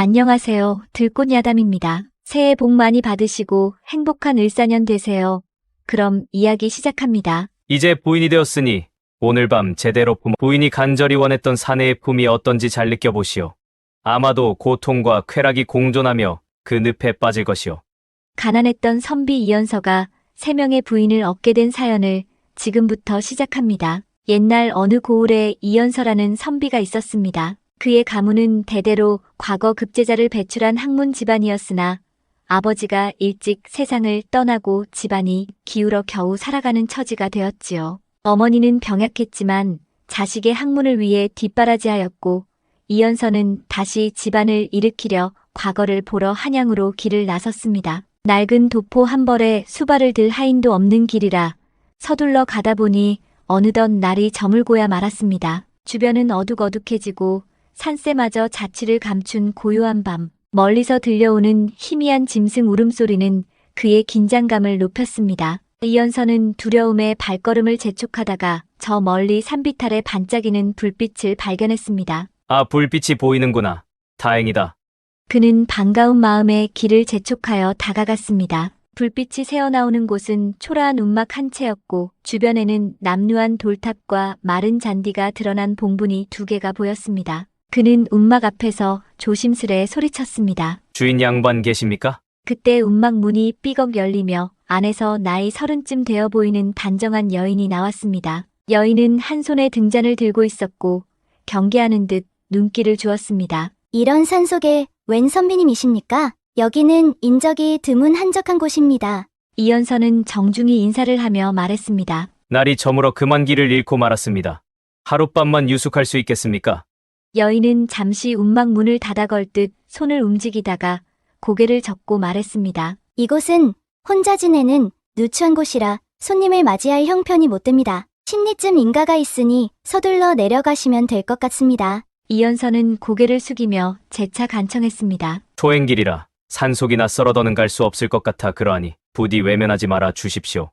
안녕하세요. 들꽃야담입니다. 새해 복 많이 받으시고 행복한 을사년 되세요. 그럼 이야기 시작합니다. 이제 부인이 되었으니 오늘 밤 제대로 부인이 간절히 원했던 사내의 품이 어떤지 잘 느껴보시오. 아마도 고통과 쾌락이 공존하며 그 늪에 빠질 것이오. 가난했던 선비 이연서가 3명의 부인을 얻게 된 사연을 지금부터 시작합니다. 옛날 어느 고을에 이연서라는 선비가 있었습니다. 그의 가문은 대대로 과거 급제자를 배출한 학문 집안이었으나 아버지가 일찍 세상을 떠나고 집안이 기울어 겨우 살아가는 처지가 되었지요. 어머니는 병약했지만 자식의 학문을 위해 뒷바라지하였고 이연서는 다시 집안을 일으키려 과거를 보러 한양으로 길을 나섰습니다. 낡은 도포 한 벌에 수발을 들 하인도 없는 길이라 서둘러 가다 보니 어느덧 날이 저물고야 말았습니다. 주변은 어둑어둑해지고 산새마저 자취를 감춘 고요한 밤, 멀리서 들려오는 희미한 짐승 울음소리는 그의 긴장감을 높였습니다. 이연서는 두려움에 발걸음을 재촉하다가 저 멀리 산비탈에 반짝이는 불빛을 발견했습니다. 아, 불빛이 보이는구나. 다행이다. 그는 반가운 마음에 길을 재촉하여 다가갔습니다. 불빛이 새어나오는 곳은 초라한 움막 한 채였고 주변에는 남루한 돌탑과 마른 잔디가 드러난 봉분이 2개가 보였습니다. 그는 움막 앞에서 조심스레 소리쳤습니다. 주인 양반 계십니까? 그때 움막 문이 삐걱 열리며 안에서 나이 30쯤 되어 보이는 단정한 여인이 나왔습니다. 여인은 한 손에 등잔을 들고 있었고 경계하는 듯 눈길을 주었습니다. 이런 산속에 웬 선비님이십니까? 여기는 인적이 드문 한적한 곳입니다. 이연서는 정중히 인사를 하며 말했습니다. 날이 저물어 그만 길을 잃고 말았습니다. 하룻밤만 유숙할 수 있겠습니까? 여인은 잠시 움막 문을 닫아 걸듯 손을 움직이다가 고개를 젓고 말했습니다. 이곳은 혼자 지내는 누추한 곳이라 손님을 맞이할 형편이 못 됩니다. 심리쯤 인가가 있으니 서둘러 내려가시면 될 것 같습니다. 이연서는 고개를 숙이며 재차 간청했습니다. 초행길이라 산속이나 썰어더는 갈 수 없을 것 같아 그러하니 부디 외면하지 말아 주십시오.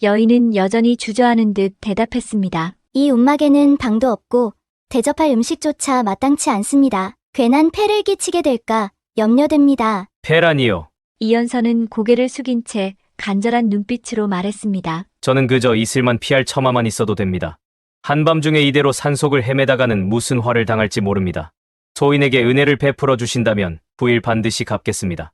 여인은 여전히 주저하는 듯 대답했습니다. 이 움막에는 방도 없고 대접할 음식조차 마땅치 않습니다. 괜한 폐를 끼치게 될까 염려됩니다. 폐라니요. 이연서는 고개를 숙인 채 간절한 눈빛으로 말했습니다. 저는 그저 이슬만 피할 처마만 있어도 됩니다. 한밤중에 이대로 산속을 헤매다가는 무슨 화를 당할지 모릅니다. 소인에게 은혜를 베풀어 주신다면 부일 반드시 갚겠습니다.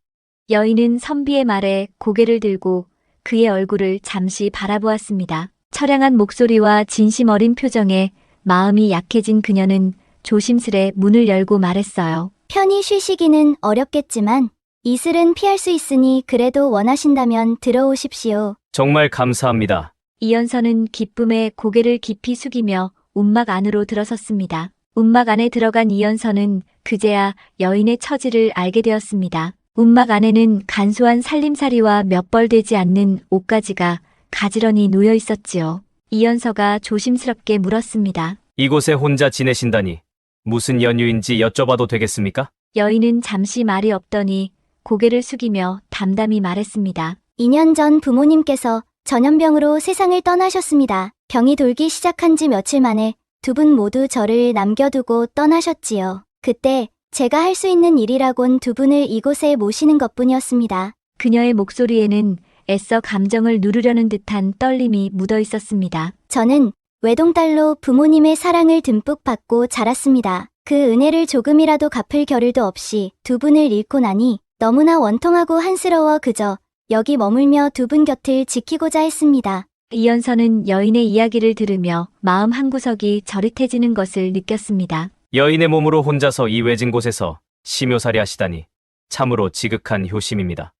여인은 선비의 말에 고개를 들고 그의 얼굴을 잠시 바라보았습니다. 처량한 목소리와 진심 어린 표정에 마음이 약해진 그녀는 조심스레 문을 열고 말했어요. 편히 쉬시기는 어렵겠지만 이슬은 피할 수 있으니 그래도 원하신다면 들어오십시오. 정말 감사합니다. 이연서는 기쁨에 고개를 깊이 숙이며 움막 안으로 들어섰습니다. 움막 안에 들어간 이연서는 그제야 여인의 처지를 알게 되었습니다. 움막 안에는 간소한 살림살이와 몇 벌 되지 않는 옷가지가 가지런히 놓여 있었지요. 이연서가 조심스럽게 물었습니다. 이곳에 혼자 지내신다니 무슨 연유인지 여쭤봐도 되겠습니까? 여인은 잠시 말이 없더니 고개를 숙이며 담담히 말했습니다. 2년 전 부모님께서 전염병으로 세상을 떠나셨습니다. 병이 돌기 시작한 지 며칠 만에 2분 모두 저를 남겨두고 떠나셨지요. 그때 제가 할 수 있는 일이라곤 2분을 이곳에 모시는 것뿐이었습니다. 그녀의 목소리에는 애써 감정을 누르려는 듯한 떨림이 묻어 있었습니다. 저는 외동딸로 부모님의 사랑을 듬뿍 받고 자랐습니다. 그 은혜를 조금이라도 갚을 겨를도 없이 2분을 잃고 나니 너무나 원통하고 한스러워 그저 여기 머물며 2분 곁을 지키고자 했습니다. 이연서는 여인의 이야기를 들으며 마음 한구석이 저릿해지는 것을 느꼈습니다. 여인의 몸으로 혼자서 이 외진 곳에서 심요살이 하시다니 참으로 지극한 효심입니다.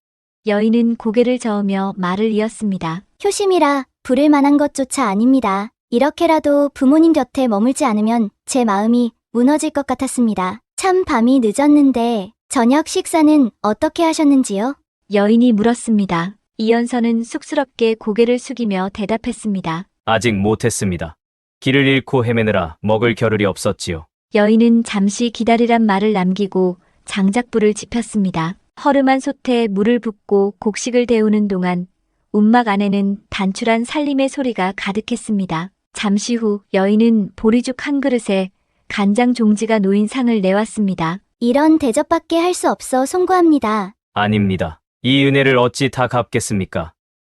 여인은 고개를 저으며 말을 이었습니다. 효심이라 부를 만한 것조차 아닙니다. 이렇게라도 부모님 곁에 머물지 않으면 제 마음이 무너질 것 같았습니다. 참 밤이 늦었는데 저녁 식사는 어떻게 하셨는지요? 여인이 물었습니다. 이연서는 쑥스럽게 고개를 숙이며 대답했습니다. 아직 못했습니다. 길을 잃고 헤매느라 먹을 겨를이 없었지요. 여인은 잠시 기다리란 말을 남기고 장작불을 지폈습니다. 허름한 솥에 물을 붓고 곡식을 데우는 동안 움막 안에는 단출한 살림의 소리가 가득했습니다. 잠시 후 여인은 보리죽 한 그릇에 간장 종지가 놓인 상을 내왔습니다. 이런 대접밖에 할 수 없어 송구합니다. 아닙니다. 이 은혜를 어찌 다 갚겠습니까?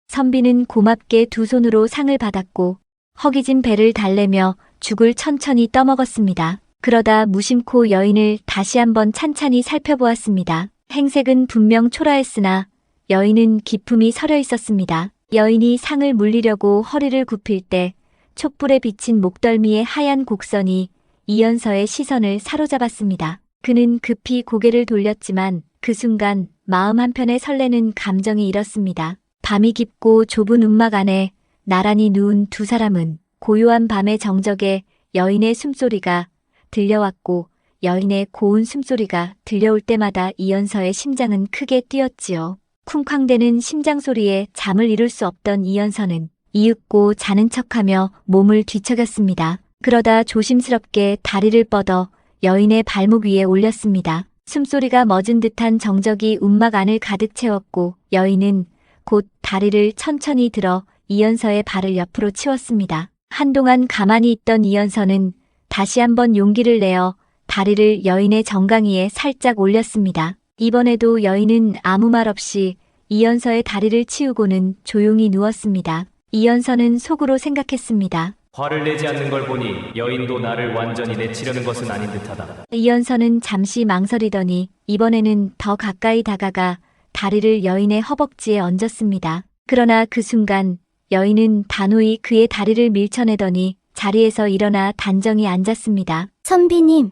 선비는 고맙게 두 손으로 상을 받았고 허기진 배를 달래며 죽을 천천히 떠먹었습니다. 그러다 무심코 여인을 다시 한번 찬찬히 살펴보았습니다. 행색은 분명 초라했으나 여인은 기품이 서려 있었습니다. 여인이 상을 물리려고 허리를 굽힐 때 촛불에 비친 목덜미의 하얀 곡선이 이연서의 시선을 사로잡았습니다. 그는 급히 고개를 돌렸지만 그 순간 마음 한편에 설레는 감정이 일었습니다. 밤이 깊고 좁은 움막 안에 나란히 누운 두 사람은 고요한 밤의 정적에 여인의 숨소리가 들려왔고 여인의 고운 숨소리가 들려올 때마다 이연서의 심장은 크게 뛰었지요. 쿵쾅대는 심장 소리에 잠을 이룰 수 없던 이연서는 이윽고 자는 척하며 몸을 뒤척였습니다. 그러다 조심스럽게 다리를 뻗어 여인의 발목 위에 올렸습니다. 숨소리가 멎은 듯한 정적이 움막 안을 가득 채웠고 여인은 곧 다리를 천천히 들어 이연서의 발을 옆으로 치웠습니다. 한동안 가만히 있던 이연서는 다시 한번 용기를 내어 다리를 여인의 정강이에 살짝 올렸습니다. 이번에도 여인은 아무 말 없이 이연서의 다리를 치우고는 조용히 누웠습니다. 이연서는 속으로 생각했습니다. 화를 내지 않는 걸 보니 여인도 나를 완전히 내치려는 것은 아닌 듯하다. 이연서는 잠시 망설이더니 이번에는 더 가까이 다가가 다리를 여인의 허벅지에 얹었습니다. 그러나 그 순간 여인은 단호히 그의 다리를 밀쳐내더니 자리에서 일어나 단정히 앉았습니다. 선비님,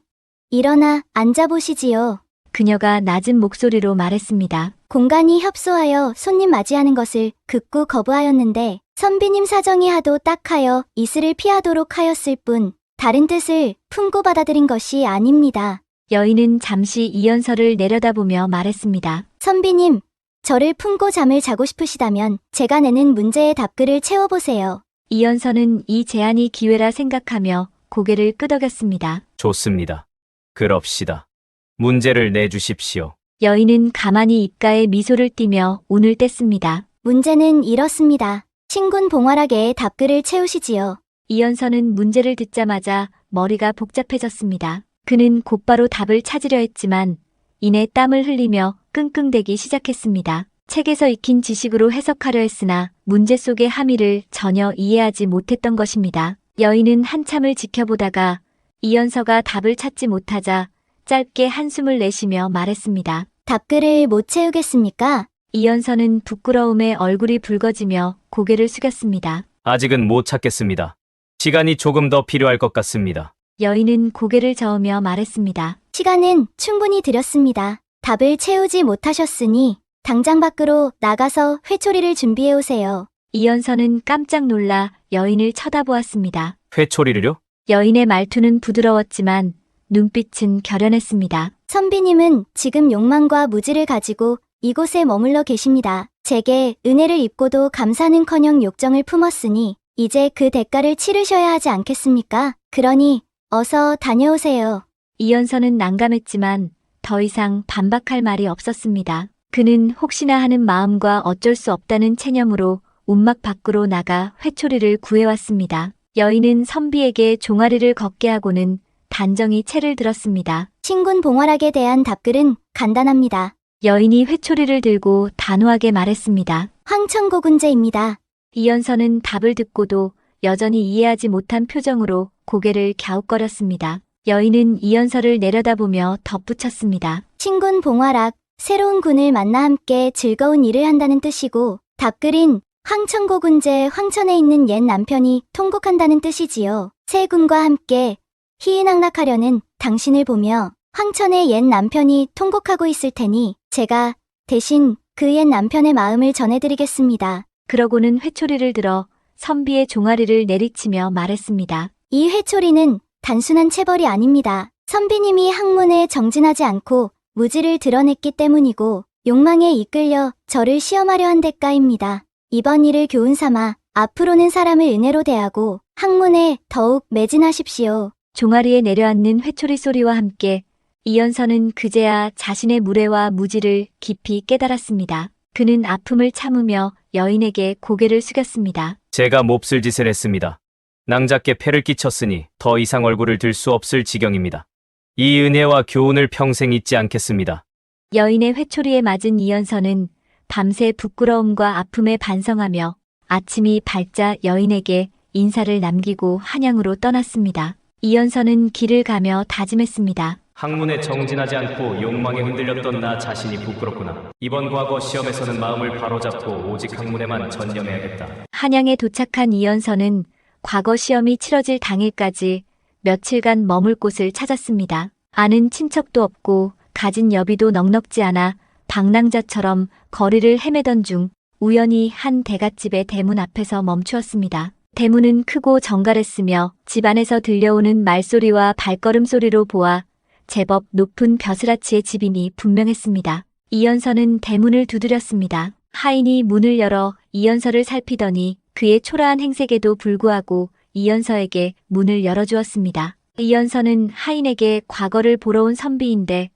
일어나 앉아보시지요. 그녀가 낮은 목소리로 말했습니다. 공간이 협소하여 손님 맞이하는 것을 극구 거부하였는데 선비님 사정이 하도 딱하여 이슬을 피하도록 하였을 뿐 다른 뜻을 품고 받아들인 것이 아닙니다. 여인은 잠시 이연서를 내려다보며 말했습니다. 선비님, 저를 품고 잠을 자고 싶으시다면 제가 내는 문제의 답글을 채워보세요. 이연서는 이 제안이 기회라 생각하며 고개를 끄덕였습니다. 좋습니다. 그럽시다. 문제를 내주십시오. 여인은 가만히 입가에 미소를 띠며 운을 뗐습니다. 문제는 이렇습니다. 신군 봉화락의 답글을 채우시지요. 이연서는 문제를 듣자마자 머리가 복잡해졌습니다. 그는 곧바로 답을 찾으려 했지만 이내 땀을 흘리며 끙끙대기 시작했습니다. 책에서 익힌 지식으로 해석하려 했으나 문제 속의 함의를 전혀 이해하지 못했던 것입니다. 여인은 한참을 지켜보다가 이연서가 답을 찾지 못하자 짧게 한숨을 내쉬며 말했습니다. 답글을 못 채우겠습니까? 이연서는 부끄러움에 얼굴이 붉어지며 고개를 숙였습니다. 아직은 못 찾겠습니다. 시간이 조금 더 필요할 것 같습니다. 여인은 고개를 저으며 말했습니다. 시간은 충분히 드렸습니다. 답을 채우지 못하셨으니 당장 밖으로 나가서 회초리를 준비해 오세요. 이연서는 깜짝 놀라 여인을 쳐다보았습니다. 회초리를요? 여인의 말투는 부드러웠지만 눈빛은 결연했습니다. 선비님은 지금 욕망과 무지를 가지고 이곳에 머물러 계십니다. 제게 은혜를 입고도 감사는커녕 욕정을 품었으니 이제 그 대가를 치르셔야 하지 않겠습니까? 그러니 어서 다녀오세요. 이연서는 난감했지만 더 이상 반박할 말이 없었습니다. 그는 혹시나 하는 마음과 어쩔 수 없다는 체념으로 움막 밖으로 나가 회초리를 구해왔습니다. 여인은 선비에게 종아리를 걷게 하고는 단정히 채를 들었습니다. 신군 봉화락에 대한 답글은 간단합니다. 여인이 회초리를 들고 단호하게 말했습니다. 황천고군제입니다. 이연서는 답을 듣고도 여전히 이해하지 못한 표정으로 고개를 갸웃거렸습니다. 여인은 이연서를 내려다보며 덧붙였습니다. 신군 봉화락, 새로운 군을 만나 함께 즐거운 일을 한다는 뜻이고 답글인 황천고군제 황천에 있는 옛 남편이 통곡한다는 뜻이지요. 새 군과 함께 희희낙낙하려는 당신을 보며 황천의 옛 남편이 통곡하고 있을 테니 제가 대신 그 옛 남편의 마음을 전해드리겠습니다. 그러고는 회초리를 들어 선비의 종아리를 내리치며 말했습니다. 이 회초리는 단순한 체벌이 아닙니다. 선비님이 학문에 정진하지 않고 무지를 드러냈기 때문이고 욕망에 이끌려 저를 시험하려 한 대가입니다. 이번 일을 교훈 삼아 앞으로는 사람을 은혜로 대하고 학문에 더욱 매진하십시오. 종아리에 내려앉는 회초리 소리와 함께 이연서는 그제야 자신의 무례와 무지를 깊이 깨달았습니다. 그는 아픔을 참으며 여인에게 고개를 숙였습니다. 제가 몹쓸 짓을 했습니다. 낭자께 폐를 끼쳤으니 더 이상 얼굴을 들 수 없을 지경입니다. 이 은혜와 교훈을 평생 잊지 않겠습니다. 여인의 회초리에 맞은 이연서는 밤새 부끄러움과 아픔에 반성하며 아침이 밝자 여인에게 인사를 남기고 한양으로 떠났습니다. 이연서는 길을 가며 다짐했습니다. 학문에 정진하지 않고 욕망에 흔들렸던 나 자신이 부끄럽구나. 이번 과거 시험에서는 마음을 바로잡고 오직 학문에만 전념해야겠다. 한양에 도착한 이연서는 과거 시험이 치러질 당일까지 며칠간 머물 곳을 찾았습니다. 아는 친척도 없고 가진 여비도 넉넉지 않아 방랑자처럼 거리를 헤매던 중 우연히 한 대갓집의 대문 앞에서 멈추었습니다. 대문은 크고 정갈했으며 집 안에서 들려오는 말소리와 발걸음 소리로 보아 제법 높은 벼슬아치의 집임이 분명했습니다. 이연서는 대문을 두드렸습니다. 하인이 문을 열어 이연서를 살피더니 그의 초라한 행색에도 불구하고 이연서에게 문을 열어주었습니다. 이연서는 하인에게 과거를 보러 온 선비인데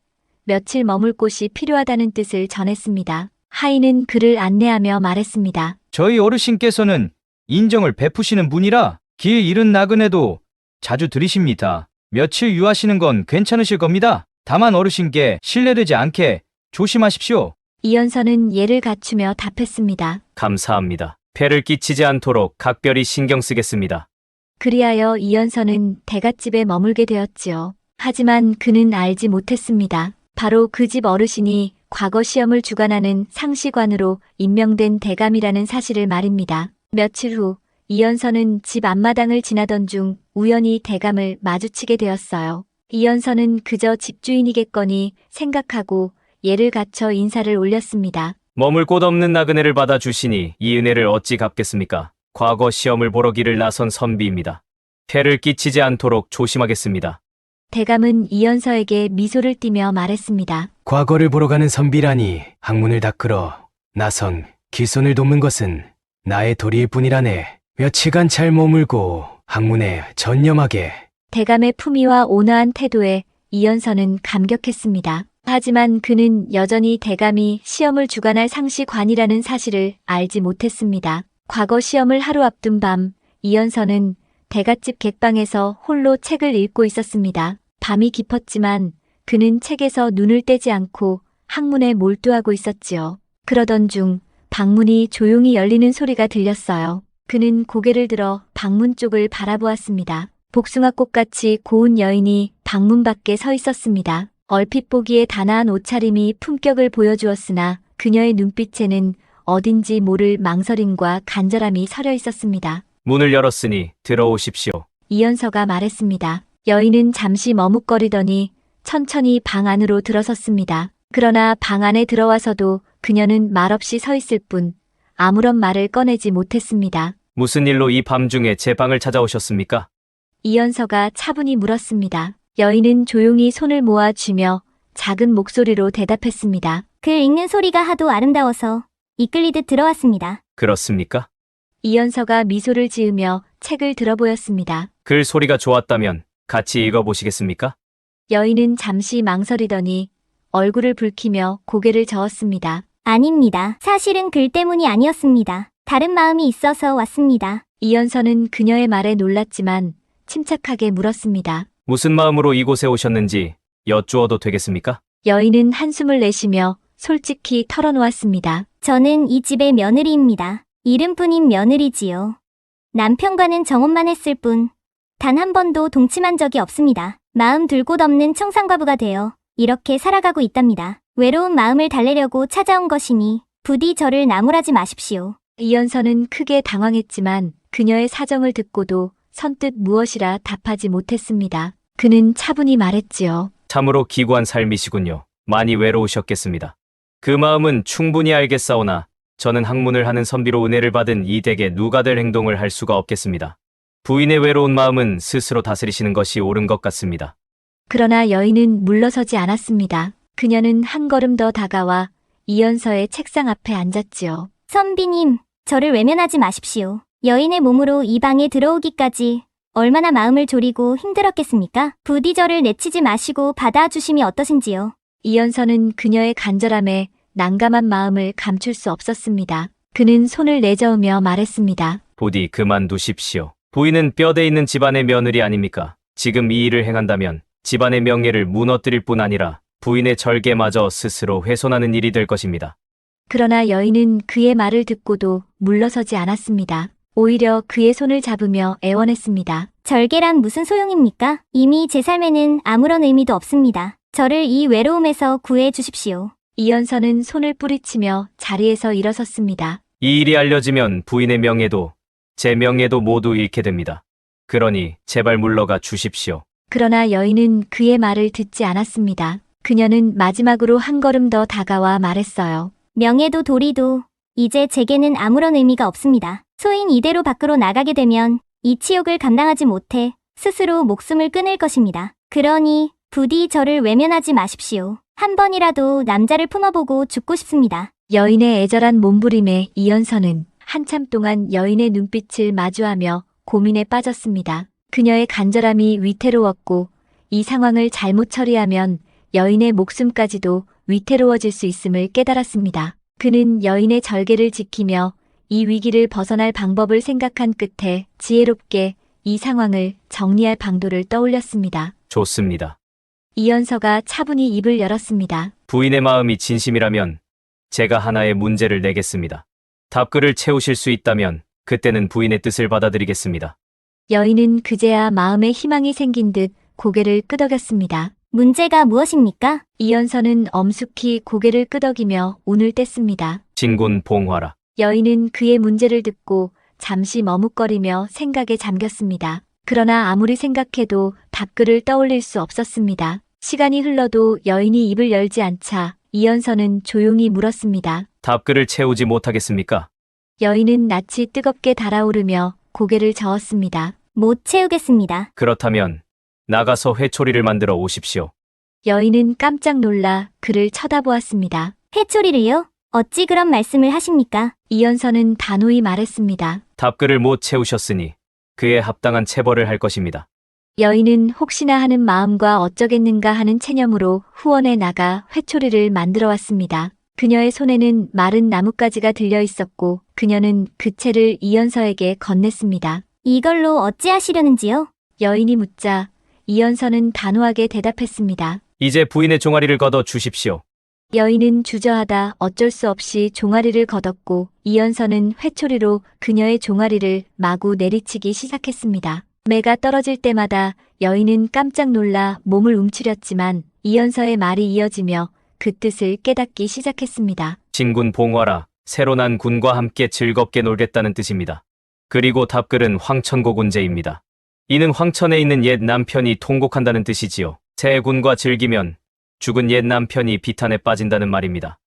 며칠 머물 곳이 필요하다는 뜻을 전했습니다. 하인은 그를 안내하며 말했습니다. 저희 어르신께서는 인정을 베푸시는 분이라 길 잃은 나그네도 자주 들이십니다. 며칠 유하시는 건 괜찮으실 겁니다. 다만 어르신께 신뢰되지 않게 조심하십시오. 이연서는 예를 갖추며 답했습니다. 감사합니다. 폐를 끼치지 않도록 각별히 신경 쓰겠습니다. 그리하여 이연서는 대갓집에 머물게 되었지요. 하지만 그는 알지 못했습니다. 바로 그 집 어르신이 과거 시험을 주관하는 상시관으로 임명된 대감이라는 사실을 말입니다. 며칠 후 이연서는 집 앞마당을 지나던 중 우연히 대감을 마주치게 되었어요. 이연서는 그저 집주인이겠거니 생각하고 예를 갖춰 인사를 올렸습니다. 머물 곳 없는 나그네를 받아주시니 이 은혜를 어찌 갚겠습니까? 과거 시험을 보러 길을 나선 선비입니다. 폐를 끼치지 않도록 조심하겠습니다. 대감은 이연서에게 미소를 띠며 말했습니다. 과거를 보러 가는 선비라니 학문을 닦으러 나선 길손을 돕는 것은 나의 도리일 뿐이라네. 며칠간 잘 머물고 학문에 전념하게. 대감의 품위와 온화한 태도에 이연서는 감격했습니다. 하지만 그는 여전히 대감이 시험을 주관할 상시관이라는 사실을 알지 못했습니다. 과거 시험을 하루 앞둔 밤, 이연서는 대갓집 객방에서 홀로 책을 읽고 있었습니다. 밤이 깊었지만 그는 책에서 눈을 떼지 않고 학문에 몰두하고 있었지요. 그러던 중 방문이 조용히 열리는 소리가 들렸어요. 그는 고개를 들어 방문 쪽을 바라보았습니다. 복숭아꽃같이 고운 여인이 방문 밖에 서 있었습니다. 얼핏 보기에 단아한 옷차림이 품격을 보여주었으나 그녀의 눈빛에는 어딘지 모를 망설임과 간절함이 서려 있었습니다. 문을 열었으니 들어오십시오. 이연서가 말했습니다. 여인은 잠시 머뭇거리더니 천천히 방 안으로 들어섰습니다. 그러나 방 안에 들어와서도 그녀는 말없이 서 있을 뿐 아무런 말을 꺼내지 못했습니다. 무슨 일로 이 밤중에 제 방을 찾아오셨습니까? 이연서가 차분히 물었습니다. 여인은 조용히 손을 모아 쥐며 작은 목소리로 대답했습니다. 글 읽는 소리가 하도 아름다워서 이끌리듯 들어왔습니다. 그렇습니까? 이연서가 미소를 지으며 책을 들어보였습니다. 글 소리가 좋았다면 같이 읽어보시겠습니까? 여인은 잠시 망설이더니 얼굴을 붉히며 고개를 저었습니다. 아닙니다. 사실은 글 때문이 아니었습니다. 다른 마음이 있어서 왔습니다. 이연서는 그녀의 말에 놀랐지만 침착하게 물었습니다. 무슨 마음으로 이곳에 오셨는지 여쭈어도 되겠습니까? 여인은 한숨을 내쉬며 솔직히 털어놓았습니다. 저는 이 집의 며느리입니다. 이름뿐인 며느리지요. 남편과는 정혼만 했을 뿐 단 한 번도 동침한 적이 없습니다. 마음 둘 곳 없는 청산과부가 되어 이렇게 살아가고 있답니다. 외로운 마음을 달래려고 찾아온 것이니 부디 저를 나무라지 마십시오. 이연서는 크게 당황했지만 그녀의 사정을 듣고도 선뜻 무엇이라 답하지 못했습니다. 그는 차분히 말했지요. 참으로 기구한 삶이시군요. 많이 외로우셨겠습니다. 그 마음은 충분히 알겠사오나 저는 학문을 하는 선비로 은혜를 받은 이 댁에 누가 될 행동을 할 수가 없겠습니다. 부인의 외로운 마음은 스스로 다스리시는 것이 옳은 것 같습니다. 그러나 여인은 물러서지 않았습니다. 그녀는 한 걸음 더 다가와 이연서의 책상 앞에 앉았지요. 선비님, 저를 외면하지 마십시오. 여인의 몸으로 이 방에 들어오기까지 얼마나 마음을 졸이고 힘들었겠습니까? 부디 저를 내치지 마시고 받아주심이 어떠신지요? 이연서는 그녀의 간절함에 난감한 마음을 감출 수 없었습니다. 그는 손을 내저으며 말했습니다. 부디 그만두십시오. 부인은 뼈대 있는 집안의 며느리 아닙니까? 지금 이 일을 행한다면 집안의 명예를 무너뜨릴 뿐 아니라 부인의 절개마저 스스로 훼손하는 일이 될 것입니다. 그러나 여인은 그의 말을 듣고도 물러서지 않았습니다. 오히려 그의 손을 잡으며 애원했습니다. 절개란 무슨 소용입니까? 이미 제 삶에는 아무런 의미도 없습니다. 저를 이 외로움에서 구해 주십시오. 이연서는 손을 뿌리치며 자리에서 일어섰습니다. 이 일이 알려지면 부인의 명예도 제 명예도 모두 잃게 됩니다. 그러니 제발 물러가 주십시오. 그러나 여인은 그의 말을 듣지 않았습니다. 그녀는 마지막으로 한 걸음 더 다가와 말했어요. 명예도 도리도 이제 제게는 아무런 의미가 없습니다. 소인 이대로 밖으로 나가게 되면 이 치욕을 감당하지 못해 스스로 목숨을 끊을 것입니다. 그러니 부디 저를 외면하지 마십시오. 한 번이라도 남자를 품어보고 죽고 싶습니다. 여인의 애절한 몸부림에 이연서는 한참 동안 여인의 눈빛을 마주하며 고민에 빠졌습니다. 그녀의 간절함이 위태로웠고 이 상황을 잘못 처리하면 여인의 목숨까지도 위태로워질 수 있음을 깨달았습니다. 그는 여인의 절개를 지키며 이 위기를 벗어날 방법을 생각한 끝에 지혜롭게 이 상황을 정리할 방도를 떠올렸습니다. 좋습니다. 이연서가 차분히 입을 열었습니다. 부인의 마음이 진심이라면 제가 하나의 문제를 내겠습니다. 답글을 채우실 수 있다면 그때는 부인의 뜻을 받아들이겠습니다. 여인은 그제야 마음에 희망이 생긴 듯 고개를 끄덕였습니다. 문제가 무엇입니까? 이연서는 엄숙히 고개를 끄덕이며 운을 뗐습니다. 진군 봉화라. 여인은 그의 문제를 듣고 잠시 머뭇거리며 생각에 잠겼습니다. 그러나 아무리 생각해도 답글을 떠올릴 수 없었습니다. 시간이 흘러도 여인이 입을 열지 않자 이연서는 조용히 물었습니다. 답글을 채우지 못하겠습니까? 여인은 낯이 뜨겁게 달아오르며 고개를 저었습니다. 못 채우겠습니다. 그렇다면 나가서 회초리를 만들어 오십시오. 여인은 깜짝 놀라 그를 쳐다보았습니다. 회초리를요? 어찌 그런 말씀을 하십니까? 이연서는 단호히 말했습니다. 답글을 못 채우셨으니 그에 합당한 체벌을 할 것입니다. 여인은 혹시나 하는 마음과 어쩌겠는가 하는 체념으로 후원에 나가 회초리를 만들어 왔습니다. 그녀의 손에는 마른 나뭇가지가 들려 있었고 그녀는 그 채를 이연서에게 건넸습니다. 이걸로 어찌하시려는지요? 여인이 묻자 이연서는 단호하게 대답했습니다. 이제 부인의 종아리를 걷어 주십시오. 여인은 주저하다 어쩔 수 없이 종아리를 걷었고 이연서는 회초리로 그녀의 종아리를 마구 내리치기 시작했습니다. 매가 떨어질 때마다 여인은 깜짝 놀라 몸을 움츠렸지만 이연서의 말이 이어지며 그 뜻을 깨닫기 시작했습니다. 진군 봉화라. 새로 난 군과 함께 즐겁게 놀겠다는 뜻입니다. 그리고 답글은 황천고군제입니다. 이는 황천에 있는 옛 남편이 통곡한다는 뜻이지요. 새 군과 즐기면 죽은 옛 남편이 비탄에 빠진다는 말입니다.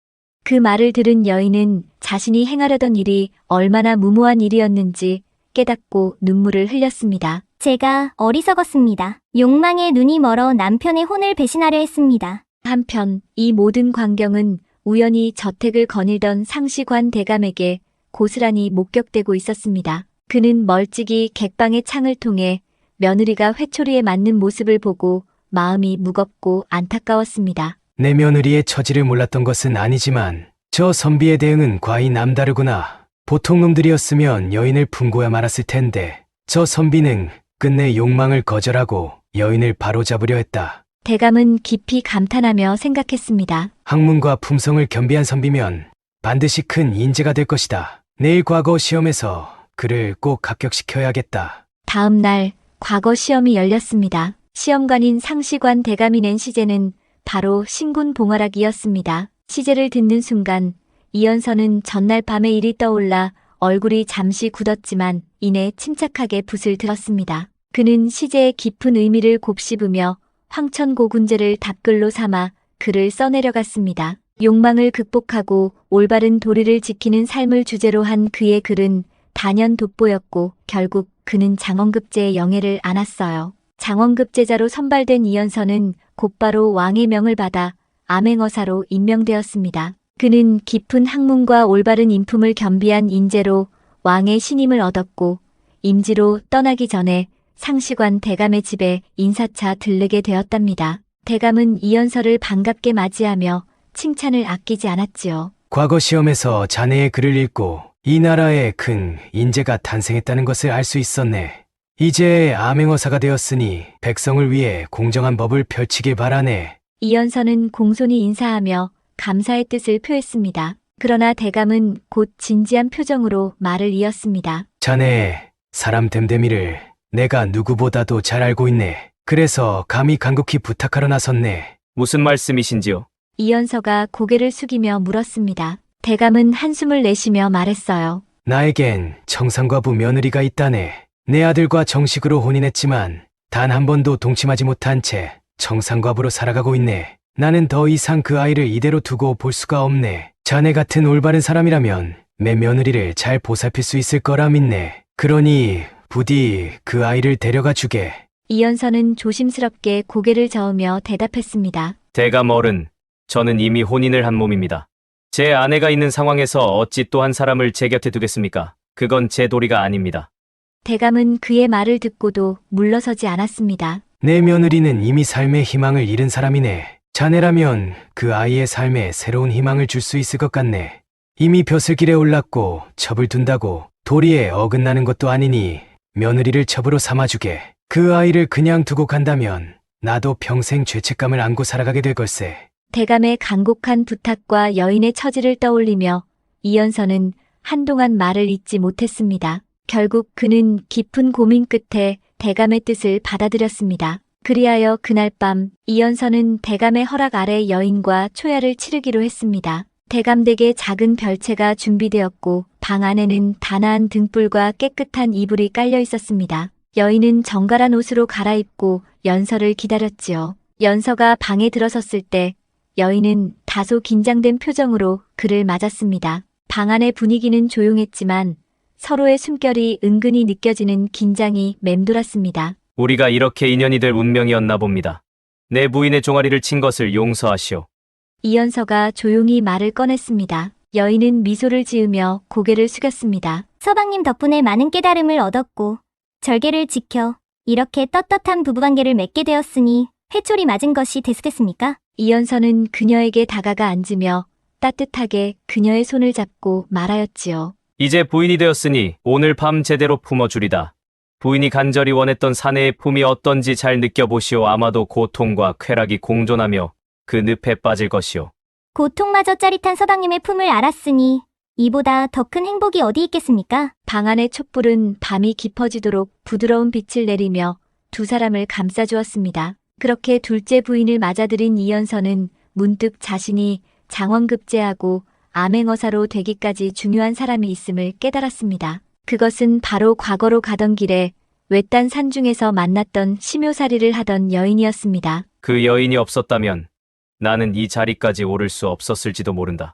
그 말을 들은 여인은 자신이 행하려던 일이 얼마나 무모한 일이었는지 깨닫고 눈물을 흘렸습니다. 제가 어리석었습니다. 욕망에 눈이 멀어 남편의 혼을 배신하려 했습니다. 한편 이 모든 광경은 우연히 저택을 거닐던 상시관 대감에게 고스란히 목격되고 있었습니다. 그는 멀찍이 객방의 창을 통해 며느리가 회초리에 맞는 모습을 보고 마음이 무겁고 안타까웠습니다. 내 며느리의 처지를 몰랐던 것은 아니지만 저 선비의 대응은 과히 남다르구나. 보통 놈들이었으면 여인을 품고야 말았을 텐데 저 선비는 끝내 욕망을 거절하고 여인을 바로잡으려 했다. 대감은 깊이 감탄하며 생각했습니다. 학문과 품성을 겸비한 선비면 반드시 큰 인재가 될 것이다. 내일 과거 시험에서 그를 꼭 합격시켜야겠다. 다음 날 과거 시험이 열렸습니다. 시험관인 상시관 대감이 낸 시제는 바로 신군 봉화락이었습니다. 시제를 듣는 순간 이연서는 전날 밤의 일이 떠올라 얼굴이 잠시 굳었지만 이내 침착하게 붓을 들었습니다. 그는 시제의 깊은 의미를 곱씹으며 황천고군제를 답글로 삼아 글을 써내려갔습니다. 욕망을 극복하고 올바른 도리를 지키는 삶을 주제로 한 그의 글은 단연 돋보였고 결국 그는 장원급제의 영예를 안았어요. 장원급제자로 선발된 이연서는 곧바로 왕의 명을 받아 암행어사로 임명되었습니다. 그는 깊은 학문과 올바른 인품을 겸비한 인재로 왕의 신임을 얻었고 임지로 떠나기 전에 상시관 대감의 집에 인사차 들르게 되었답니다. 대감은 이연서를 반갑게 맞이하며 칭찬을 아끼지 않았지요. 과거 시험에서 자네의 글을 읽고 이 나라에 큰 인재가 탄생했다는 것을 알 수 있었네. 이제 암행어사가 되었으니 백성을 위해 공정한 법을 펼치길 바라네. 이연서는 공손히 인사하며 감사의 뜻을 표했습니다. 그러나 대감은 곧 진지한 표정으로 말을 이었습니다. 자네 사람 됨됨이를 내가 누구보다도 잘 알고 있네. 그래서 감히 간곡히 부탁하러 나섰네. 무슨 말씀이신지요? 이연서가 고개를 숙이며 물었습니다. 대감은 한숨을 내쉬며 말했어요. 나에겐 청산과부 며느리가 있다네. 내 아들과 정식으로 혼인했지만 단 한 번도 동침하지 못한 채 청산과부로 살아가고 있네. 나는 더 이상 그 아이를 이대로 두고 볼 수가 없네. 자네 같은 올바른 사람이라면 내 며느리를 잘 보살필 수 있을 거라 믿네. 그러니 부디 그 아이를 데려가 주게. 이연서는 조심스럽게 고개를 저으며 대답했습니다. 대감 어른, 저는 이미 혼인을 한 몸입니다. 제 아내가 있는 상황에서 어찌 또 한 사람을 제 곁에 두겠습니까? 그건 제 도리가 아닙니다. 대감은 그의 말을 듣고도 물러서지 않았습니다. 내 며느리는 이미 삶의 희망을 잃은 사람이네. 자네라면 그 아이의 삶에 새로운 희망을 줄 수 있을 것 같네. 이미 벼슬길에 올랐고 첩을 둔다고 도리에 어긋나는 것도 아니니 며느리를 첩으로 삼아주게. 그 아이를 그냥 두고 간다면 나도 평생 죄책감을 안고 살아가게 될 걸세. 대감의 간곡한 부탁과 여인의 처지를 떠올리며 이연서는 한동안 말을 잇지 못했습니다. 결국 그는 깊은 고민 끝에 대감의 뜻을 받아들였습니다. 그리하여 그날 밤 이연서는 대감의 허락 아래 여인과 초야를 치르기로 했습니다. 대감댁에 작은 별채가 준비되었고 방 안에는 단아한 등불과 깨끗한 이불이 깔려 있었습니다. 여인은 정갈한 옷으로 갈아입고 연서를 기다렸지요. 연서가 방에 들어섰을 때 여인은 다소 긴장된 표정으로 그를 맞았습니다. 방 안의 분위기는 조용했지만 서로의 숨결이 은근히 느껴지는 긴장이 맴돌았습니다. 우리가 이렇게 인연이 될 운명이었나 봅니다. 내 부인의 종아리를 친 것을 용서하시오. 이연서가 조용히 말을 꺼냈습니다. 여인은 미소를 지으며 고개를 숙였습니다. 서방님 덕분에 많은 깨달음을 얻었고 절개를 지켜 이렇게 떳떳한 부부관계를 맺게 되었으니 회초리 맞은 것이 대수겠습니까? 이연서는 그녀에게 다가가 앉으며 따뜻하게 그녀의 손을 잡고 말하였지요. 이제 부인이 되었으니 오늘 밤 제대로 품어주리다. 부인이 간절히 원했던 사내의 품이 어떤지 잘 느껴보시오. 아마도 고통과 쾌락이 공존하며 그 늪에 빠질 것이오. 고통마저 짜릿한 서방님의 품을 알았으니 이보다 더 큰 행복이 어디 있겠습니까? 방 안의 촛불은 밤이 깊어지도록 부드러운 빛을 내리며 두 사람을 감싸주었습니다. 그렇게 둘째 부인을 맞아들인 이연서는 문득 자신이 장원급제하고 암행어사로 되기까지 중요한 사람이 있음을 깨달았습니다. 그것은 바로 과거로 가던 길에 외딴 산중에서 만났던 심요살이를 하던 여인이었습니다. 그 여인이 없었다면 나는 이 자리까지 오를 수 없었을지도 모른다.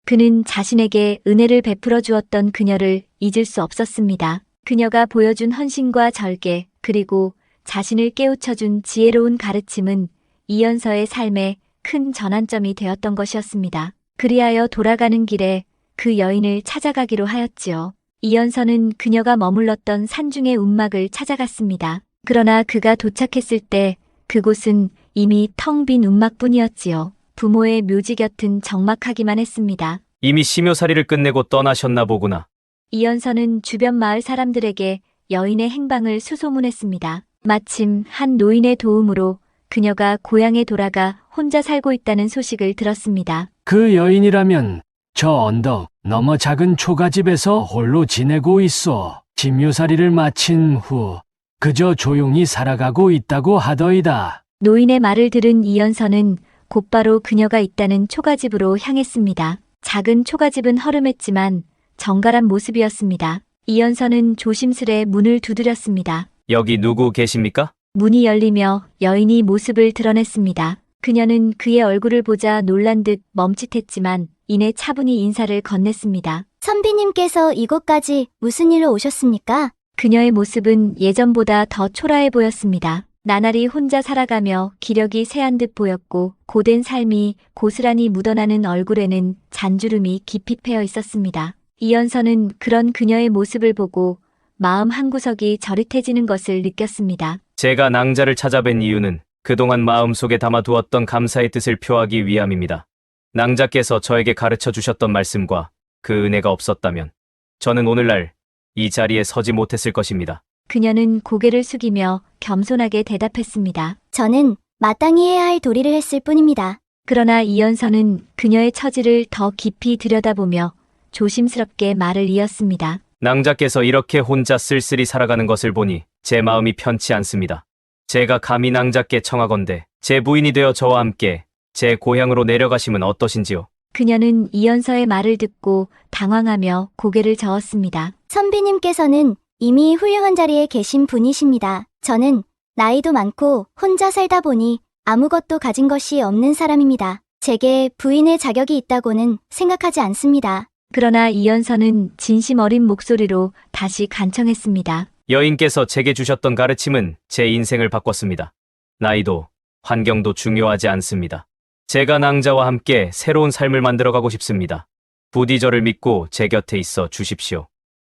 그는 자신에게 은혜를 베풀어 주었던 그녀를 잊을 수 없었습니다. 그녀가 보여준 헌신과 절개, 그리고 자신을 깨우쳐준 지혜로운 가르침은 이연서의 삶에 큰 전환점이 되었던 것이었습니다. 그리하여 돌아가는 길에 그 여인을 찾아가기로 하였지요. 이연서는 그녀가 머물렀던 산중의 움막을 찾아갔습니다. 그러나 그가 도착했을 때 그곳은 이미 텅 빈 움막뿐이었지요. 부모의 묘지 곁은 적막하기만 했습니다. 이미 심요살이를 끝내고 떠나셨나 보구나. 이연서는 주변 마을 사람들에게 여인의 행방을 수소문했습니다. 마침 한 노인의 도움으로 그녀가 고향에 돌아가 혼자 살고 있다는 소식을 들었습니다. 그 여인이라면 저 언덕 너머 작은 초가집에서 홀로 지내고 있어. 심유살이를 마친 후 그저 조용히 살아가고 있다고 하더이다. 노인의 말을 들은 이연서는 곧바로 그녀가 있다는 초가집으로 향했습니다. 작은 초가집은 허름했지만 정갈한 모습이었습니다. 이연서는 조심스레 문을 두드렸습니다. 여기 누구 계십니까? 문이 열리며 여인이 모습을 드러냈습니다. 그녀는 그의 얼굴을 보자 놀란 듯 멈칫했지만 이내 차분히 인사를 건넸습니다. 선비님께서 이곳까지 무슨 일로 오셨습니까? 그녀의 모습은 예전보다 더 초라해 보였습니다. 나날이 혼자 살아가며 기력이 쇠한 듯 보였고 고된 삶이 고스란히 묻어나는 얼굴에는 잔주름이 깊이 패여 있었습니다. 이연서는 그런 그녀의 모습을 보고 마음 한구석이 저릿해지는 것을 느꼈습니다. 제가 낭자를 찾아뵌 이유는 그동안 마음속에 담아두었던 감사의 뜻을 표하기 위함입니다. 낭자께서 저에게 가르쳐 주셨던 말씀과 그 은혜가 없었다면 저는 오늘날 이 자리에 서지 못했을 것입니다. 그녀는 고개를 숙이며 겸손하게 대답했습니다. 저는 마땅히 해야 할 도리를 했을 뿐입니다. 그러나 이연서는 그녀의 처지를 더 깊이 들여다보며 조심스럽게 말을 이었습니다. 낭자께서 이렇게 혼자 쓸쓸히 살아가는 것을 보니 제 마음이 편치 않습니다. 제가 감히 낭자께 청하건대 제 부인이 되어 저와 함께 제 고향으로 내려가시면 어떠신지요? 그녀는 이연서의 말을 듣고 당황하며 고개를 저었습니다. 선비님께서는 이미 훌륭한 자리에 계신 분이십니다. 저는 나이도 많고 혼자 살다 보니 아무것도 가진 것이 없는 사람입니다. 제게 부인의 자격이 있다고는 생각하지 않습니다. 그러나 이연서는 진심 어린 목소리로 다시 간청했습니다. 여인께서 제게 주셨던 가르침은 제 인생을 바꿨습니다. 나이도 환경도 중요하지 않습니다. 제가 낭자와 함께 새로운 삶을 만들어가고 싶습니다. 부디 저를 믿고 제 곁에 있어 주십시오.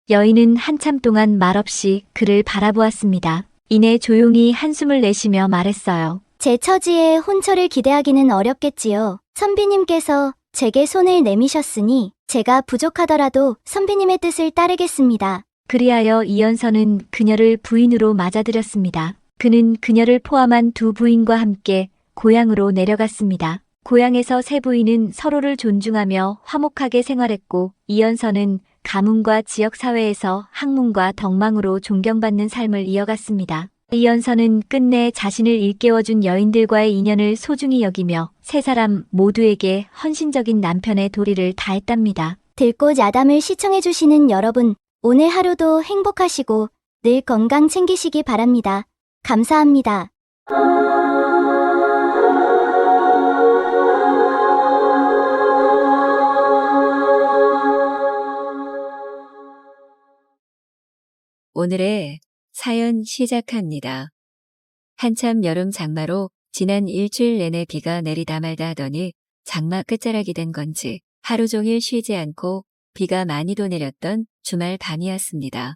여인은 한참 동안 말없이 그를 바라보았습니다. 이내 조용히 한숨을 내쉬며 말했어요. 제 처지에 혼처를 기대하기는 어렵겠지요. 선비님께서 제게 손을 내미셨으니 제가 부족하더라도 선비님의 뜻을 따르겠습니다. 그리하여 이연서는 그녀를 부인으로 맞아들였습니다. 그는 그녀를 포함한 두 부인과 함께 고향으로 내려갔습니다. 고향에서 세 부인은 서로를 존중하며 화목하게 생활했고 이연서는 가문과 지역사회에서 학문과 덕망으로 존경받는 삶을 이어갔습니다. 이연서는 끝내 자신을 일깨워준 여인들과의 인연을 소중히 여기며 세 사람 모두에게 헌신적인 남편의 도리를 다했답니다. 들꽃 야담을 시청해주시는 여러분, 오늘 하루도 행복하시고 늘 건강 챙기시기 바랍니다. 감사합니다. 오늘의 사연 시작합니다. 한참 여름 장마로 지난 일주일 내내 비가 내리다 말다 하더니 장마 끝자락이 된 건지 하루 종일 쉬지 않고 비가 많이도 내렸던 주말 밤이었습니다.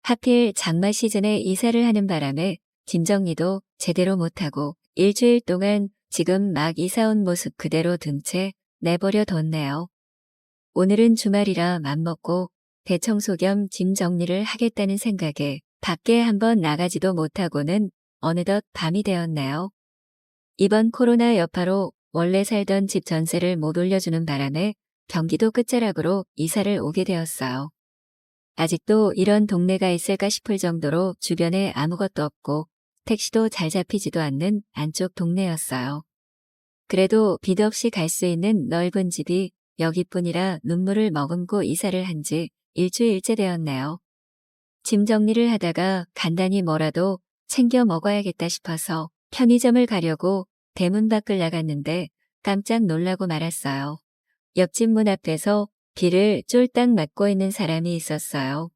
하필 장마 시즌에 이사를 하는 바람에 짐 정리도 제대로 못하고 일주일 동안 지금 막 이사 온 모습 그대로 둔 채 내버려 뒀네요. 오늘은 주말이라 맘먹고 대청소 겸 짐 정리를 하겠다는 생각에 밖에 한번 나가지도 못하고는 어느덧 밤이 되었네요. 이번 코로나 여파로 원래 살던 집 전세를 못 올려주는 바람에 경기도 끝자락으로 이사를 오게 되었어요. 아직도 이런 동네가 있을까 싶을 정도로 주변에 아무것도 없고 택시도 잘 잡히지도 않는 안쪽 동네였어요. 그래도 빚 없이 갈 수 있는 넓은 집이 여기뿐이라 눈물을 머금고 이사를 한 지 일주일째 되었네요. 짐 정리를 하다가 간단히 뭐라도 챙겨 먹어야겠다 싶어서 편의점을 가려고 대문 밖을 나갔는데 깜짝 놀라고 말았어요. 옆집 문 앞에서 비를 쫄딱 맞고 있는 사람이 있었어요.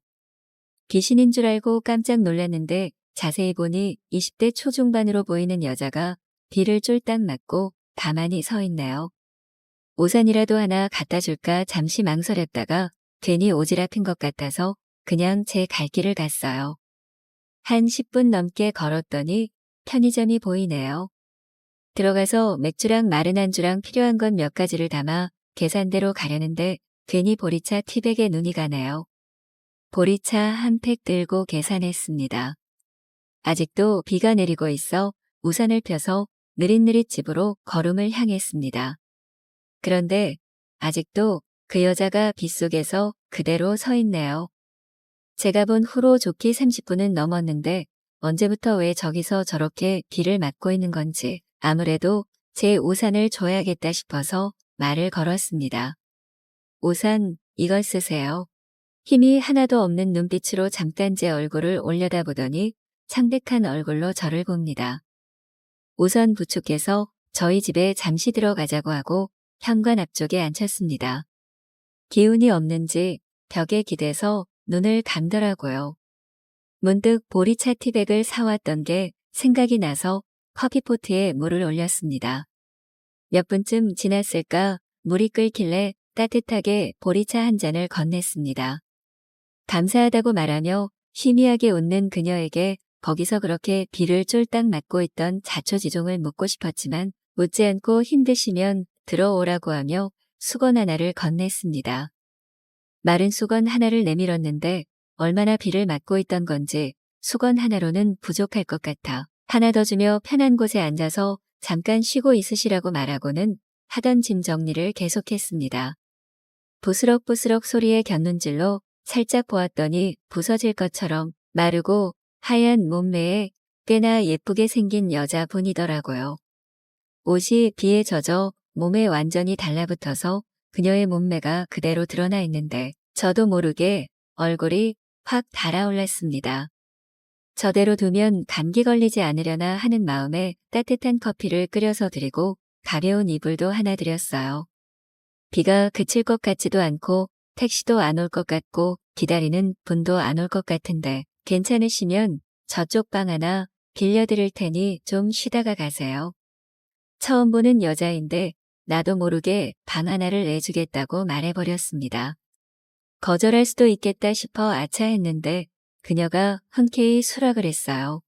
귀신인 줄 알고 깜짝 놀랐는데 자세히 보니 20대 초중반으로 보이는 여자가 비를 쫄딱 맞고 가만히 서 있네요. 우산이라도 하나 갖다 줄까 잠시 망설였다가 괜히 오지랖인 것 같아서 그냥 제 갈 길을 갔어요. 한 10분 넘게 걸었더니 편의점이 보이네요. 들어가서 맥주랑 마른 안주랑 필요한 건 몇 가지를 담아 계산대로 가려는데 괜히 보리차 티백에 눈이 가네요. 보리차 한 팩 들고 계산했습니다. 아직도 비가 내리고 있어 우산을 펴서 느릿느릿 집으로 걸음을 향했습니다. 그런데 아직도 그 여자가 빗속에서 그대로 서 있네요. 제가 본 후로 좋기 30분은 넘었는데 언제부터 왜 저기서 저렇게 비를 맞고 있는 건지 아무래도 제 우산을 줘야겠다 싶어서 말을 걸었습니다. 우산 이걸 쓰세요. 힘이 하나도 없는 눈빛으로 잠깐 제 얼굴을 올려다보더니 창백한 얼굴로 저를 봅니다. 우선 부축해서 저희 집에 잠시 들어가자고 하고 현관 앞쪽에 앉혔습니다. 기운이 없는지 벽에 기대서 눈을 감더라고요. 문득 보리차 티백을 사왔던 게 생각이 나서 커피포트에 물을 올렸습니다. 몇 분쯤 지났을까 물이 끓길래 따뜻하게 보리차 한 잔을 건넸습니다. 감사하다고 말하며 희미하게 웃는 그녀에게 거기서 그렇게 비를 쫄딱 맞고 있던 자초지종을 묻고 싶었지만 묻지 않고 힘드시면 들어오라고 하며 수건 하나를 건넸습니다. 마른 수건 하나를 내밀었는데 얼마나 비를 맞고 있던 건지 수건 하나로는 부족할 것 같아 하나 더 주며 편한 곳에 앉아서 잠깐 쉬고 있으시라고 말하고는 하던 짐 정리를 계속했습니다. 부스럭부스럭 소리에 곁눈질로 살짝 보았더니 부서질 것처럼 마르고 하얀 몸매에 꽤나 예쁘게 생긴 여자분이더라고요. 옷이 비에 젖어 몸에 완전히 달라붙어서 그녀의 몸매가 그대로 드러나 있는데 저도 모르게 얼굴이 확 달아올랐습니다. 저대로 두면 감기 걸리지 않으려나 하는 마음에 따뜻한 커피를 끓여서 드리고 가벼운 이불도 하나 드렸어요. 비가 그칠 것 같지도 않고 택시도 안 올 것 같고 기다리는 분도 안 올 것 같은데 괜찮으시면 저쪽 방 하나 빌려드릴 테니 좀 쉬다가 가세요. 처음 보는 여자인데 나도 모르게 방 하나를 내주겠다고 말해버렸습니다. 거절할 수도 있겠다 싶어 아차했는데 그녀가 흔쾌히 수락을 했어요.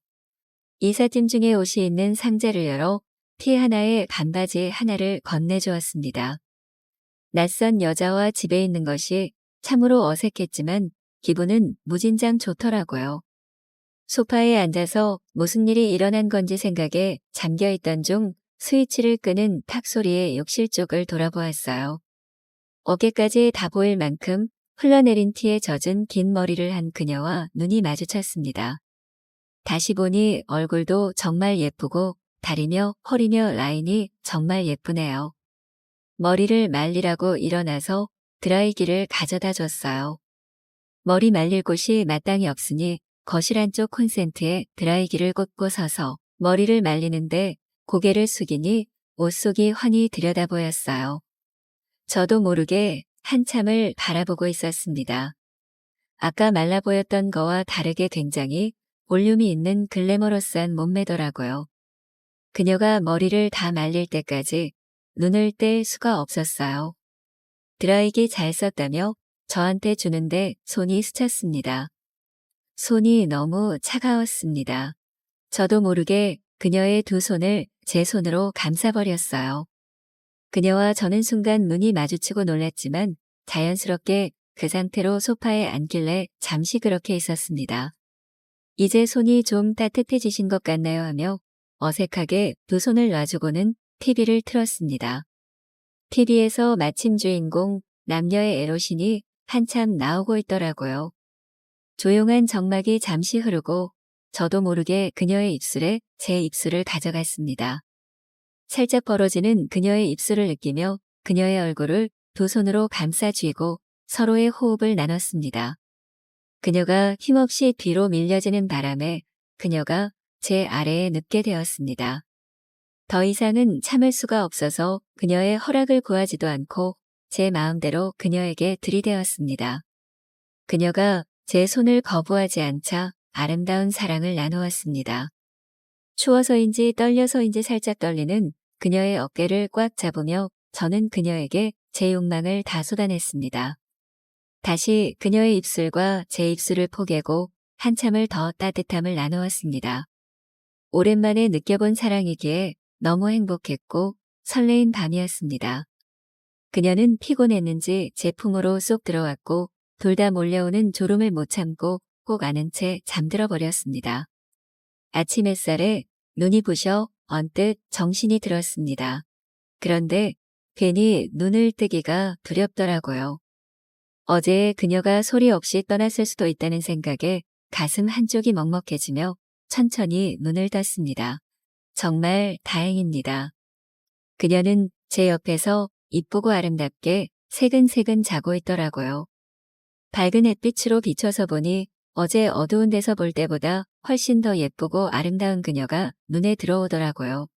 이삿짐 중에 옷이 있는 상자를 열어 티 하나에 반바지 하나를 건네주었습니다. 낯선 여자와 집에 있는 것이 참으로 어색했지만 기분은 무진장 좋더라고요. 소파에 앉아서 무슨 일이 일어난 건지 생각에 잠겨있던 중 스위치를 끄는 탁 소리에 욕실 쪽을 돌아보았어요. 어깨까지 다 보일 만큼 흘러내린 티에 젖은 긴 머리를 한 그녀와 눈이 마주쳤습니다. 다시 보니 얼굴도 정말 예쁘고 다리며 허리며 라인이 정말 예쁘네요. 머리를 말리라고 일어나서 드라이기를 가져다 줬어요. 머리 말릴 곳이 마땅히 없으니 거실 안쪽 콘센트에 드라이기를 꽂고 서서 머리를 말리는데 고개를 숙이니 옷 속이 훤히 들여다 보였어요. 저도 모르게 한참을 바라보고 있었습니다. 아까 말라 보였던 거와 다르게 굉장히 볼륨이 있는 글래머러스한 몸매더라고요. 그녀가 머리를 다 말릴 때까지 눈을 뗄 수가 없었어요. 드라이기 잘 썼다며 저한테 주는데 손이 스쳤습니다. 손이 너무 차가웠습니다. 저도 모르게 그녀의 두 손을 제 손으로 감싸버렸어요. 그녀와 저는 순간 눈이 마주치고 놀랐지만 자연스럽게 그 상태로 소파에 앉길래 잠시 그렇게 있었습니다. 이제 손이 좀 따뜻해지신 것 같나요 하며 어색하게 두 손을 놔주고는 TV를 틀었습니다. TV에서 마침 주인공 남녀의 에로신이 한참 나오고 있더라고요. 조용한 정막이 잠시 흐르고 저도 모르게 그녀의 입술에 제 입술을 가져갔습니다. 살짝 벌어지는 그녀의 입술을 느끼며 그녀의 얼굴을 두 손으로 감싸 쥐고 서로의 호흡을 나눴습니다. 그녀가 힘없이 뒤로 밀려지는 바람에 그녀가 제 아래에 눕게 되었습니다. 더 이상은 참을 수가 없어서 그녀의 허락을 구하지도 않고 제 마음대로 그녀에게 들이대었습니다. 그녀가 제 손을 거부하지 않자 아름다운 사랑을 나누었습니다. 추워서인지 떨려서인지 살짝 떨리는 그녀의 어깨를 꽉 잡으며 저는 그녀에게 제 욕망을 다 쏟아냈습니다. 다시 그녀의 입술과 제 입술을 포개고 한참을 더 따뜻함을 나누었습니다. 오랜만에 느껴본 사랑이기에 너무 행복했고 설레인 밤이었습니다. 그녀는 피곤했는지 제 품으로 쏙 들어왔고 둘 다 몰려오는 졸음을 못 참고 꼭 안은 채 잠들어 버렸습니다. 아침 햇살에 눈이 부셔 언뜻 정신이 들었습니다. 그런데 괜히 눈을 뜨기가 두렵더라고요. 어제 그녀가 소리 없이 떠났을 수도 있다는 생각에 가슴 한쪽이 먹먹해지며 천천히 눈을 떴습니다. 정말 다행입니다. 그녀는 제 옆에서 이쁘고 아름답게 새근새근 자고 있더라고요. 밝은 햇빛으로 비춰서 보니 어제 어두운 데서 볼 때보다 훨씬 더 예쁘고 아름다운 그녀가 눈에 들어오더라고요.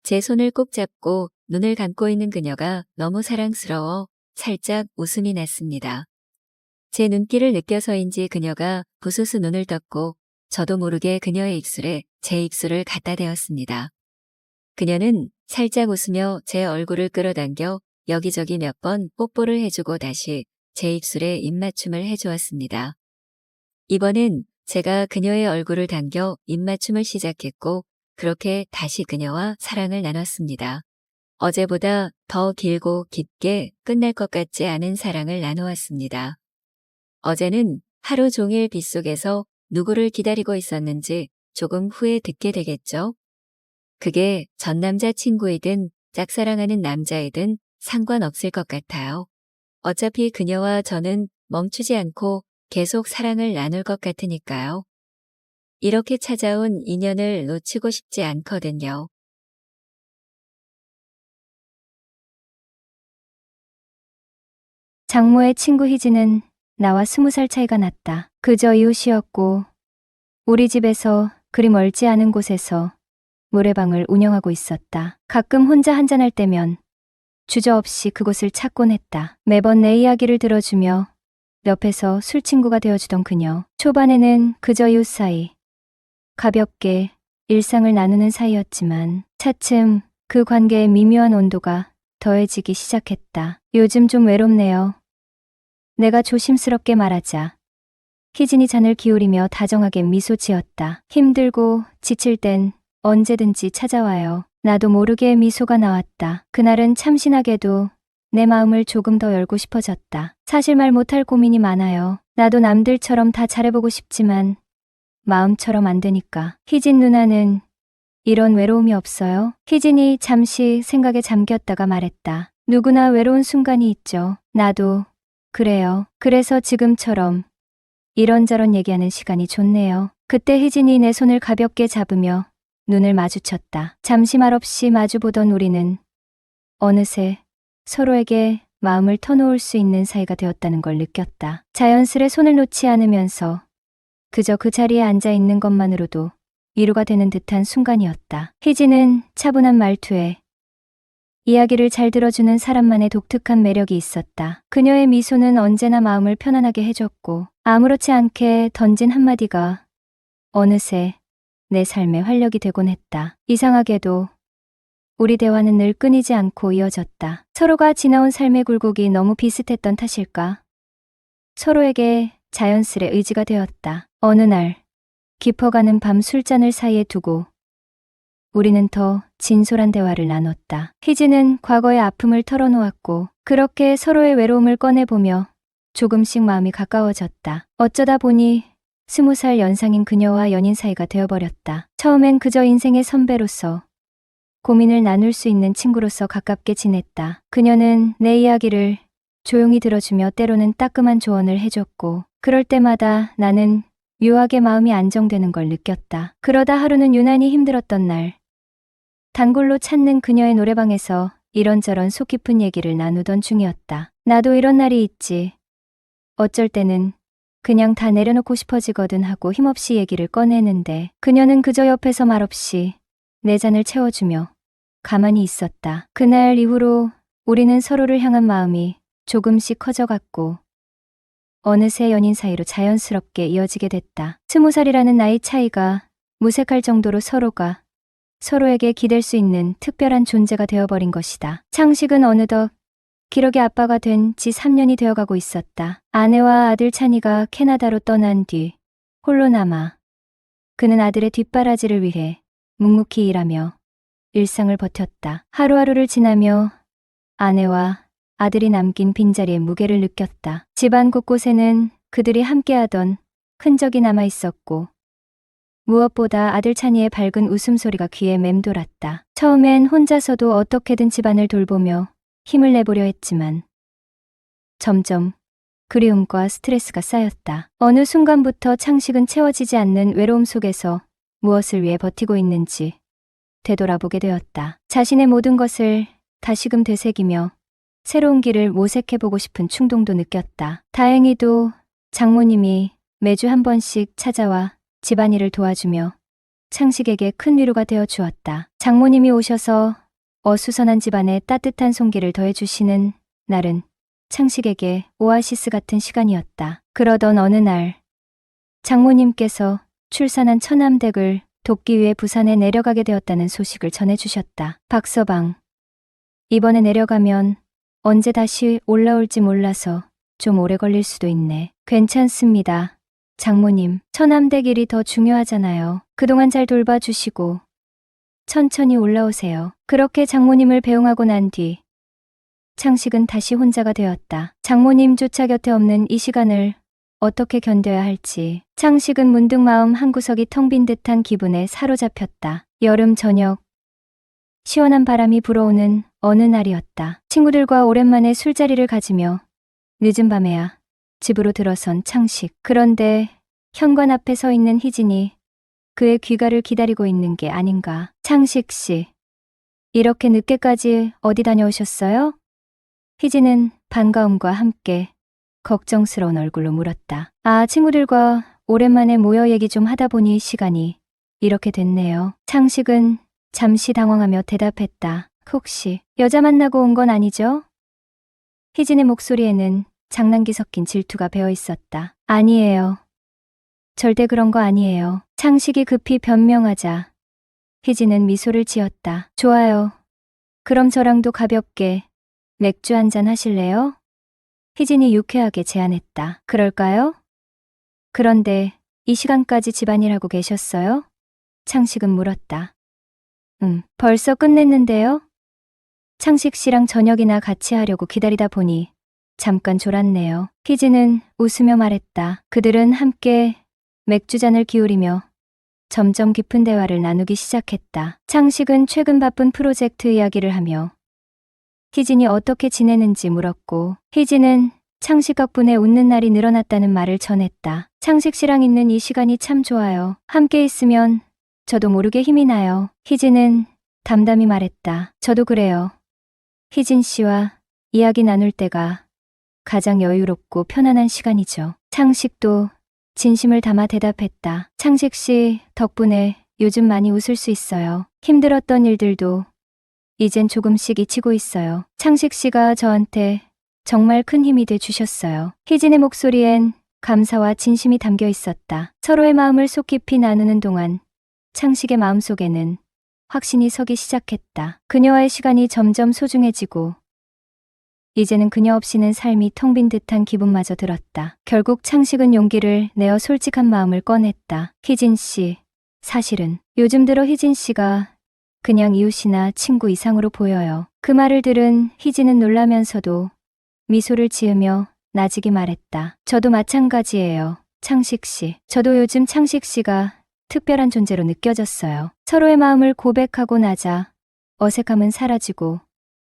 제 손을 꼭 잡고 눈을 감고 있는 그녀가 너무 사랑스러워 살짝 웃음이 났습니다. 제 눈길을 느껴서인지 그녀가 부스스 눈을 떴고 저도 모르게 그녀의 입술에 제 입술을 갖다 대었습니다. 그녀는 살짝 웃으며 제 얼굴을 끌어당겨 여기저기 몇 번 뽀뽀를 해주고 다시 제 입술에 입맞춤을 해주었습니다. 이번엔 제가 그녀의 얼굴을 당겨 입맞춤을 시작했고 그렇게 다시 그녀와 사랑을 나눴습니다. 어제보다 더 길고 깊게 끝날 것 같지 않은 사랑을 나누었습니다. 어제는 하루 종일 빗속에서 누구를 기다리고 있었는지 조금 후에 듣게 되겠죠. 그게 전 남자친구이든 짝사랑하는 남자이든 상관없을 것 같아요. 어차피 그녀와 저는 멈추지 않고 계속 사랑을 나눌 것 같으니까요. 이렇게 찾아온 인연을 놓치고 싶지 않거든요. 장모의 친구 희진은 나와 20살 차이가 났다. 그저 이웃이었고 우리 집에서 그리 멀지 않은 곳에서 노래방을 운영하고 있었다. 가끔 혼자 한잔할 때면 주저없이 그곳을 찾곤 했다. 매번 내 이야기를 들어주며 옆에서 술친구가 되어주던 그녀. 초반에는 그저 이웃 사이, 가볍게 일상을 나누는 사이였지만 차츰 그 관계의 미묘한 온도가 더해지기 시작했다. 요즘 좀 외롭네요. 내가 조심스럽게 말하자 희진이 잔을 기울이며 다정하게 미소 지었다. 힘들고 지칠 땐 언제든지 찾아와요. 나도 모르게 미소가 나왔다. 그날은 참신하게도 내 마음을 조금 더 열고 싶어졌다. 사실 말 못할 고민이 많아요. 나도 남들처럼 다 잘해보고 싶지만 마음처럼 안 되니까. 희진 누나는 이런 외로움이 없어요? 희진이 잠시 생각에 잠겼다가 말했다. 누구나 외로운 순간이 있죠. 나도 그래요. 그래서 지금처럼 이런저런 얘기하는 시간이 좋네요. 그때 희진이 내 손을 가볍게 잡으며 눈을 마주쳤다. 잠시 말없이 마주보던 우리는 어느새 서로에게 마음을 터놓을 수 있는 사이가 되었다는 걸 느꼈다. 자연스레 손을 놓지 않으면서 그저 그 자리에 앉아 있는 것만으로도 위로가 되는 듯한 순간이었다. 희진은 차분한 말투에 이야기를 잘 들어주는 사람만의 독특한 매력이 있었다. 그녀의 미소는 언제나 마음을 편안하게 해줬고 아무렇지 않게 던진 한마디가 어느새 내 삶의 활력이 되곤 했다. 이상하게도 우리 대화는 늘 끊이지 않고 이어졌다. 서로가 지나온 삶의 굴곡이 너무 비슷했던 탓일까? 서로에게 자연스레 의지가 되었다. 어느 날 깊어가는 밤 술잔을 사이에 두고 우리는 더 진솔한 대화를 나눴다. 희진은 과거의 아픔을 털어놓았고 그렇게 서로의 외로움을 꺼내보며 조금씩 마음이 가까워졌다. 어쩌다 보니 20살 연상인 그녀와 연인 사이가 되어버렸다. 처음엔 그저 인생의 선배로서 고민을 나눌 수 있는 친구로서 가깝게 지냈다. 그녀는 내 이야기를 조용히 들어주며 때로는 따끔한 조언을 해줬고 그럴 때마다 나는 묘하게 마음이 안정되는 걸 느꼈다. 그러다 하루는 유난히 힘들었던 날 단골로 찾는 그녀의 노래방에서 이런저런 속 깊은 얘기를 나누던 중이었다. 나도 이런 날이 있지. 어쩔 때는 그냥 다 내려놓고 싶어지거든 하고 힘없이 얘기를 꺼내는데 그녀는 그저 옆에서 말없이 내 잔을 채워주며 가만히 있었다. 그날 이후로 우리는 서로를 향한 마음이 조금씩 커져갔고 어느새 연인 사이로 자연스럽게 이어지게 됐다. 20살이라는 나이 차이가 무색할 정도로 서로가 서로에게 기댈 수 있는 특별한 존재가 되어버린 것이다. 창식은 어느덧 기러기 아빠가 된 지 3년이 되어가고 있었다. 아내와 아들 찬이가 캐나다로 떠난 뒤 홀로 남아 그는 아들의 뒷바라지를 위해 묵묵히 일하며 일상을 버텼다. 하루하루를 지나며 아내와 아들이 남긴 빈자리의 무게를 느꼈다. 집안 곳곳에는 그들이 함께하던 흔적이 남아 있었고 무엇보다 아들 찬이의 밝은 웃음소리가 귀에 맴돌았다. 처음엔 혼자서도 어떻게든 집안을 돌보며 힘을 내보려 했지만 점점 그리움과 스트레스가 쌓였다. 어느 순간부터 창식은 채워지지 않는 외로움 속에서 무엇을 위해 버티고 있는지 되돌아보게 되었다. 자신의 모든 것을 다시금 되새기며 새로운 길을 모색해보고 싶은 충동도 느꼈다. 다행히도 장모님이 매주 한 번씩 찾아와 집안일을 도와주며 창식에게 큰 위로가 되어 주었다. 장모님이 오셔서 어수선한 집안에 따뜻한 손길을 더해주시는 날은 창식에게 오아시스 같은 시간이었다. 그러던 어느 날 장모님께서 출산한 처남댁을 돕기 위해 부산에 내려가게 되었다는 소식을 전해주셨다. 박서방, 이번에 내려가면 언제 다시 올라올지 몰라서 좀 오래 걸릴 수도 있네. 괜찮습니다. 장모님, 처남댁 일이 더 중요하잖아요. 그동안 잘 돌봐주시고 천천히 올라오세요. 그렇게 장모님을 배웅하고 난 뒤 창식은 다시 혼자가 되었다. 장모님 조차 곁에 없는 이 시간을 어떻게 견뎌야 할지. 창식은 문득 마음 한구석이 텅 빈 듯한 기분에 사로잡혔다. 여름 저녁. 시원한 바람이 불어오는 어느 날이었다. 친구들과 오랜만에 술자리를 가지며 늦은 밤에야 집으로 들어선 창식. 그런데 현관 앞에 서 있는 희진이 그의 귀가를 기다리고 있는 게 아닌가. 창식 씨, 이렇게 늦게까지 어디 다녀오셨어요? 희진은 반가움과 함께 걱정스러운 얼굴로 물었다. 아, 친구들과 오랜만에 모여 얘기 좀 하다 보니 시간이 이렇게 됐네요. 창식은 잠시 당황하며 대답했다. 혹시 여자 만나고 온 건 아니죠? 희진의 목소리에는 장난기 섞인 질투가 배어 있었다. 아니에요. 절대 그런 거 아니에요. 창식이 급히 변명하자 희진은 미소를 지었다. 좋아요. 그럼 저랑도 가볍게 맥주 한잔 하실래요? 희진이 유쾌하게 제안했다. 그럴까요? 그런데 이 시간까지 집안일 하고 계셨어요? 창식은 물었다. 벌써 끝냈는데요? 창식 씨랑 저녁이나 같이 하려고 기다리다 보니 잠깐 졸았네요. 희진은 웃으며 말했다. 그들은 함께 맥주잔을 기울이며 점점 깊은 대화를 나누기 시작했다. 창식은 최근 바쁜 프로젝트 이야기를 하며 희진이 어떻게 지내는지 물었고, 희진은 창식 덕분에 웃는 날이 늘어났다는 말을 전했다. 창식 씨랑 있는 이 시간이 참 좋아요. 함께 있으면 저도 모르게 힘이 나요. 희진은 담담히 말했다. 저도 그래요. 희진 씨와 이야기 나눌 때가 가장 여유롭고 편안한 시간이죠. 창식도 진심을 담아 대답했다. 창식 씨 덕분에 요즘 많이 웃을 수 있어요. 힘들었던 일들도 이젠 조금씩 잊히고 있어요. 창식 씨가 저한테 정말 큰 힘이 돼 주셨어요. 희진의 목소리엔 감사와 진심이 담겨 있었다. 서로의 마음을 속 깊이 나누는 동안 창식의 마음속에는 확신이 서기 시작했다. 그녀와의 시간이 점점 소중해지고 이제는 그녀 없이는 삶이 텅 빈 듯한 기분마저 들었다. 결국 창식은 용기를 내어 솔직한 마음을 꺼냈다. 희진 씨, 사실은 요즘 들어 희진 씨가 그냥 이웃이나 친구 이상으로 보여요. 그 말을 들은 희진은 놀라면서도 미소를 지으며 나직이 말했다. 저도 마찬가지예요. 창식 씨. 저도 요즘 창식 씨가 특별한 존재로 느껴졌어요. 서로의 마음을 고백하고 나자 어색함은 사라지고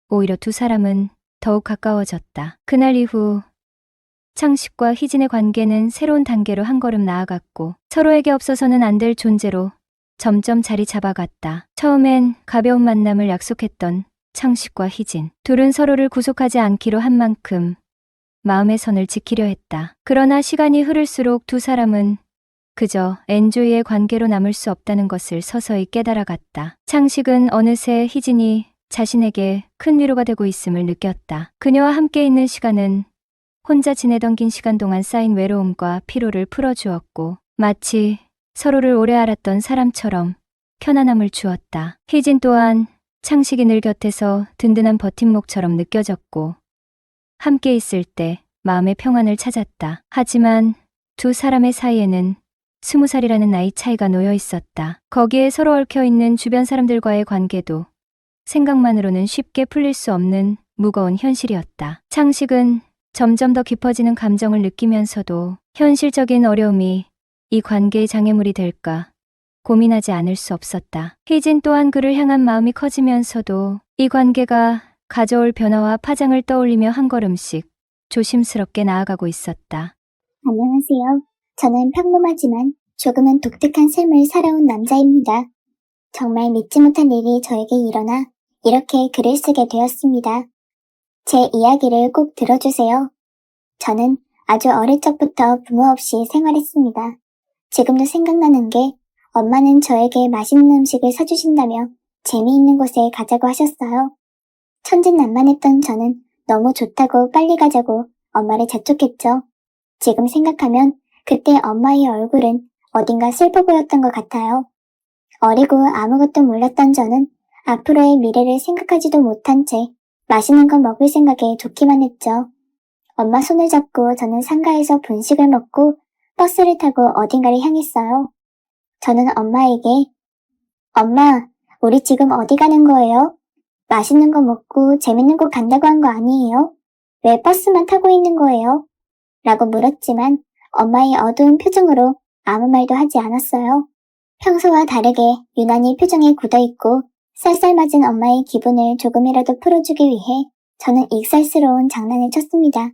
오히려 두 사람은 더욱 가까워졌다. 그날 이후 창식과 희진의 관계는 새로운 단계로 한 걸음 나아갔고 서로에게 없어서는 안 될 존재로 점점 자리 잡아갔다. 처음엔 가벼운 만남을 약속했던 창식과 희진. 둘은 서로를 구속하지 않기로 한 만큼 마음의 선을 지키려 했다. 그러나 시간이 흐를수록 두 사람은 그저 엔조이의 관계로 남을 수 없다는 것을 서서히 깨달아갔다. 창식은 어느새 희진이 자신에게 큰 위로가 되고 있음을 느꼈다. 그녀와 함께 있는 시간은 혼자 지내던 긴 시간 동안 쌓인 외로움과 피로를 풀어주었고 마치 서로를 오래 알았던 사람처럼 편안함을 주었다. 희진 또한 창식이 늘 곁에서 든든한 버팀목처럼 느껴졌고 함께 있을 때 마음의 평안을 찾았다. 하지만 두 사람의 사이에는 20살이라는 나이 차이가 놓여 있었다. 거기에 서로 얽혀있는 주변 사람들과의 관계도 생각만으로는 쉽게 풀릴 수 없는 무거운 현실이었다. 창식은 점점 더 깊어지는 감정을 느끼면서도 현실적인 어려움이 이 관계의 장애물이 될까 고민하지 않을 수 없었다. 희진 또한 그를 향한 마음이 커지면서도 이 관계가 가져올 변화와 파장을 떠올리며 한 걸음씩 조심스럽게 나아가고 있었다. 안녕하세요. 저는 평범하지만 조금은 독특한 삶을 살아온 남자입니다. 정말 믿지 못한 일이 저에게 일어나 이렇게 글을 쓰게 되었습니다. 제 이야기를 꼭 들어주세요. 저는 아주 어릴 적부터 부모 없이 생활했습니다. 지금도 생각나는 게 엄마는 저에게 맛있는 음식을 사주신다며 재미있는 곳에 가자고 하셨어요. 천진난만했던 저는 너무 좋다고 빨리 가자고 엄마를 재촉했죠. 지금 생각하면 그때 엄마의 얼굴은 어딘가 슬퍼 보였던 것 같아요. 어리고 아무것도 몰랐던 저는 앞으로의 미래를 생각하지도 못한 채 맛있는 거 먹을 생각에 좋기만 했죠. 엄마 손을 잡고 저는 상가에서 분식을 먹고 버스를 타고 어딘가를 향했어요. 저는 엄마에게 엄마, 우리 지금 어디 가는 거예요? 맛있는 거 먹고 재밌는 곳 간다고 한 거 아니에요? 왜 버스만 타고 있는 거예요? 라고 물었지만 엄마의 어두운 표정으로 아무 말도 하지 않았어요. 평소와 다르게 유난히 표정에 굳어있고 쌀쌀맞은 엄마의 기분을 조금이라도 풀어주기 위해 저는 익살스러운 장난을 쳤습니다.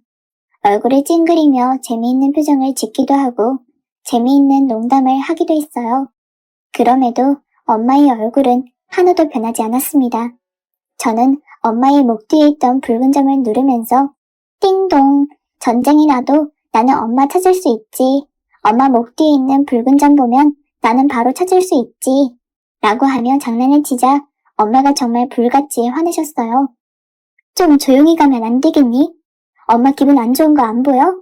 얼굴을 찡그리며 재미있는 표정을 짓기도 하고 재미있는 농담을 하기도 했어요. 그럼에도 엄마의 얼굴은 하나도 변하지 않았습니다. 저는 엄마의 목 뒤에 있던 붉은 점을 누르면서 띵동, 전쟁이 나도 나는 엄마 찾을 수 있지. 엄마 목 뒤에 있는 붉은 점 보면 나는 바로 찾을 수 있지. 라고 하며 장난을 치자 엄마가 정말 불같이 화내셨어요. 좀 조용히 가면 안 되겠니? 엄마 기분 안 좋은 거 안 보여?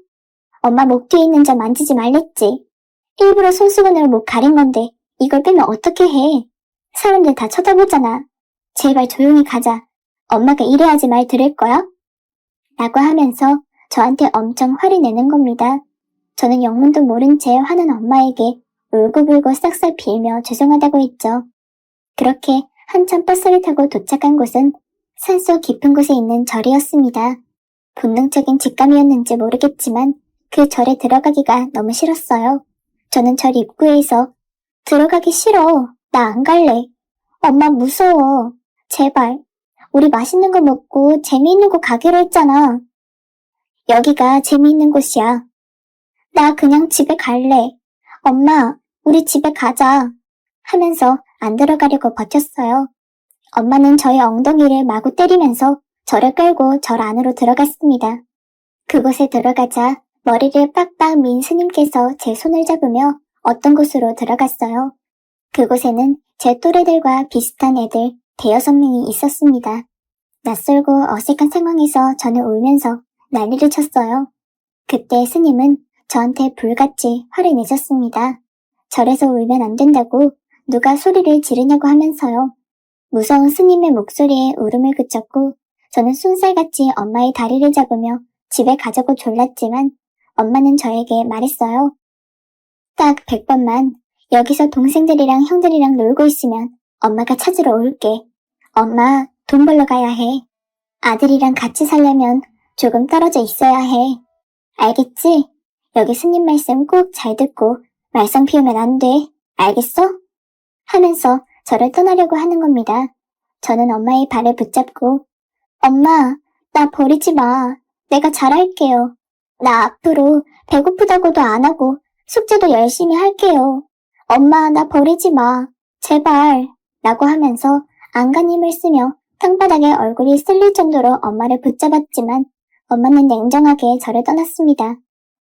엄마 목 뒤에 있는 점 만지지 말랬지. 일부러 손수건으로 목 가린 건데 이걸 빼면 어떻게 해? 사람들 다 쳐다보잖아. 제발 조용히 가자. 엄마가 이래야지 말 들을 거야? 라고 하면서 저한테 엄청 화를 내는 겁니다. 저는 영문도 모른 채 화난 엄마에게 울고불고 싹싹 빌며 죄송하다고 했죠. 그렇게 한참 버스를 타고 도착한 곳은 산속 깊은 곳에 있는 절이었습니다. 본능적인 직감이었는지 모르겠지만 그 절에 들어가기가 너무 싫었어요. 저는 절 입구에서 들어가기 싫어. 나 안 갈래. 엄마 무서워. 제발. 우리 맛있는 거 먹고 재미있는 곳 가기로 했잖아. 여기가 재미있는 곳이야. 나 그냥 집에 갈래. 엄마, 우리 집에 가자. 하면서 안 들어가려고 버텼어요. 엄마는 저의 엉덩이를 마구 때리면서 저를 끌고 절 안으로 들어갔습니다. 그곳에 들어가자 머리를 빡빡 민 스님께서 제 손을 잡으며 어떤 곳으로 들어갔어요. 그곳에는 제 또래들과 비슷한 애들 대여섯 명이 있었습니다. 낯설고 어색한 상황에서 저는 울면서 난리를 쳤어요. 그때 스님은 저한테 불같이 화를 내셨습니다. 절에서 울면 안 된다고 누가 소리를 지르냐고 하면서요. 무서운 스님의 목소리에 울음을 그쳤고 저는 쏜살같이 엄마의 다리를 잡으며 집에 가자고 졸랐지만 엄마는 저에게 말했어요. 딱 100번만 여기서 동생들이랑 형들이랑 놀고 있으면 엄마가 찾으러 올게. 엄마 돈 벌러 가야 해. 아들이랑 같이 살려면 조금 떨어져 있어야 해. 알겠지? 여기 스님 말씀 꼭 잘 듣고 말썽 피우면 안 돼. 알겠어? 하면서 저를 떠나려고 하는 겁니다. 저는 엄마의 발을 붙잡고 엄마, 나 버리지 마. 내가 잘할게요. 나 앞으로 배고프다고도 안 하고 숙제도 열심히 할게요. 엄마, 나 버리지 마. 제발. 라고 하면서 안간힘을 쓰며 땅바닥에 얼굴이 쓸릴 정도로 엄마를 붙잡았지만 엄마는 냉정하게 저를 떠났습니다.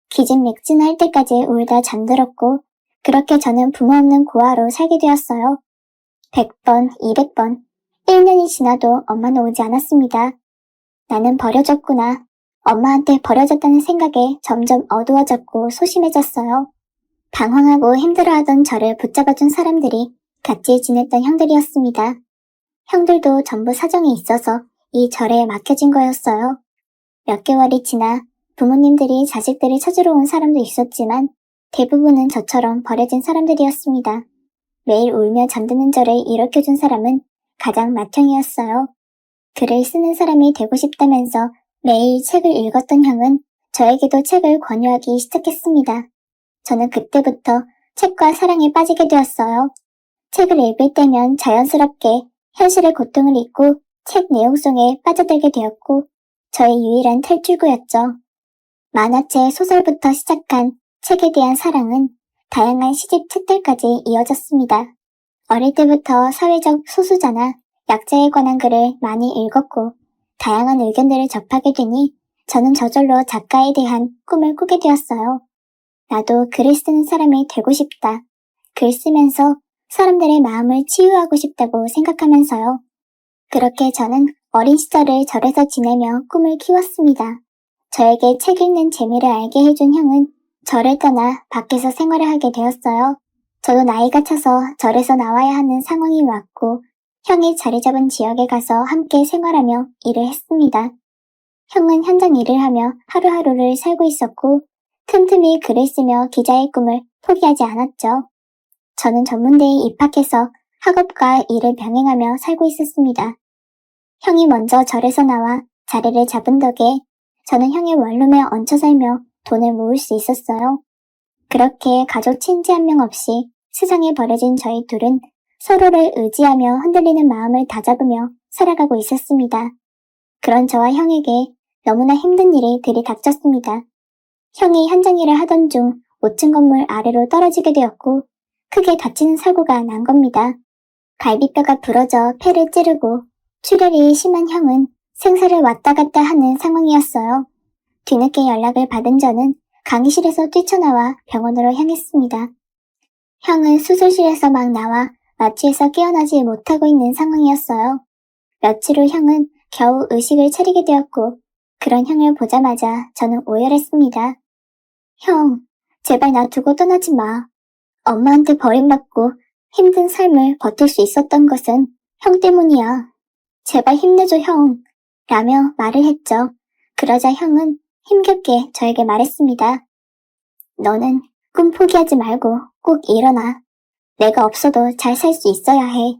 기진맥진할 때까지 울다 잠들었고 그렇게 저는 부모 없는 고아로 살게 되었어요. 100번, 200번, 1년이 지나도 엄마는 오지 않았습니다. 나는 버려졌구나. 엄마한테 버려졌다는 생각에 점점 어두워졌고 소심해졌어요. 방황하고 힘들어하던 저를 붙잡아준 사람들이 같이 지냈던 형들이었습니다. 형들도 전부 사정이 있어서 이 절에 맡겨진 거였어요. 몇 개월이 지나 부모님들이 자식들을 찾으러 온 사람도 있었지만 대부분은 저처럼 버려진 사람들이었습니다. 매일 울며 잠드는 저를 일으켜준 사람은 가장 맏형이었어요. 글을 쓰는 사람이 되고 싶다면서 매일 책을 읽었던 형은 저에게도 책을 권유하기 시작했습니다. 저는 그때부터 책과 사랑에 빠지게 되었어요. 책을 읽을 때면 자연스럽게 현실의 고통을 잊고 책 내용 속에 빠져들게 되었고 저의 유일한 탈출구였죠. 만화책 소설부터 시작한 책에 대한 사랑은 다양한 시집 책들까지 이어졌습니다. 어릴 때부터 사회적 소수자나 약자에 관한 글을 많이 읽었고 다양한 의견들을 접하게 되니 저는 저절로 작가에 대한 꿈을 꾸게 되었어요. 나도 글을 쓰는 사람이 되고 싶다. 글 쓰면서 사람들의 마음을 치유하고 싶다고 생각하면서요. 그렇게 저는 어린 시절을 절에서 지내며 꿈을 키웠습니다. 저에게 책 읽는 재미를 알게 해준 형은 절을 떠나 밖에서 생활을 하게 되었어요. 저도 나이가 차서 절에서 나와야 하는 상황이 왔고 형이 자리 잡은 지역에 가서 함께 생활하며 일을 했습니다. 형은 현장 일을 하며 하루하루를 살고 있었고 틈틈이 글을 쓰며 기자의 꿈을 포기하지 않았죠. 저는 전문대에 입학해서 학업과 일을 병행하며 살고 있었습니다. 형이 먼저 절에서 나와 자리를 잡은 덕에 저는 형의 원룸에 얹혀 살며 돈을 모을 수 있었어요. 그렇게 가족 친지 한 명 없이 세상에 버려진 저희 둘은 서로를 의지하며 흔들리는 마음을 다잡으며 살아가고 있었습니다. 그런 저와 형에게 너무나 힘든 일이 들이닥쳤습니다. 형이 현장 일을 하던 중 5층 건물 아래로 떨어지게 되었고 크게 다치는 사고가 난 겁니다. 갈비뼈가 부러져 폐를 찌르고 출혈이 심한 형은 생사를 왔다 갔다 하는 상황이었어요. 뒤늦게 연락을 받은 저는 강의실에서 뛰쳐나와 병원으로 향했습니다. 형은 수술실에서 막 나와 마취에서 깨어나지 못하고 있는 상황이었어요. 며칠 후 형은 겨우 의식을 차리게 되었고 그런 형을 보자마자 저는 오열했습니다. 형, 제발 나 두고 떠나지 마. 엄마한테 버림받고 힘든 삶을 버틸 수 있었던 것은 형 때문이야. 제발 힘내줘 형. 라며 말을 했죠. 그러자 형은 힘겹게 저에게 말했습니다. 너는 꿈 포기하지 말고 꼭 일어나. 내가 없어도 잘 살 수 있어야 해.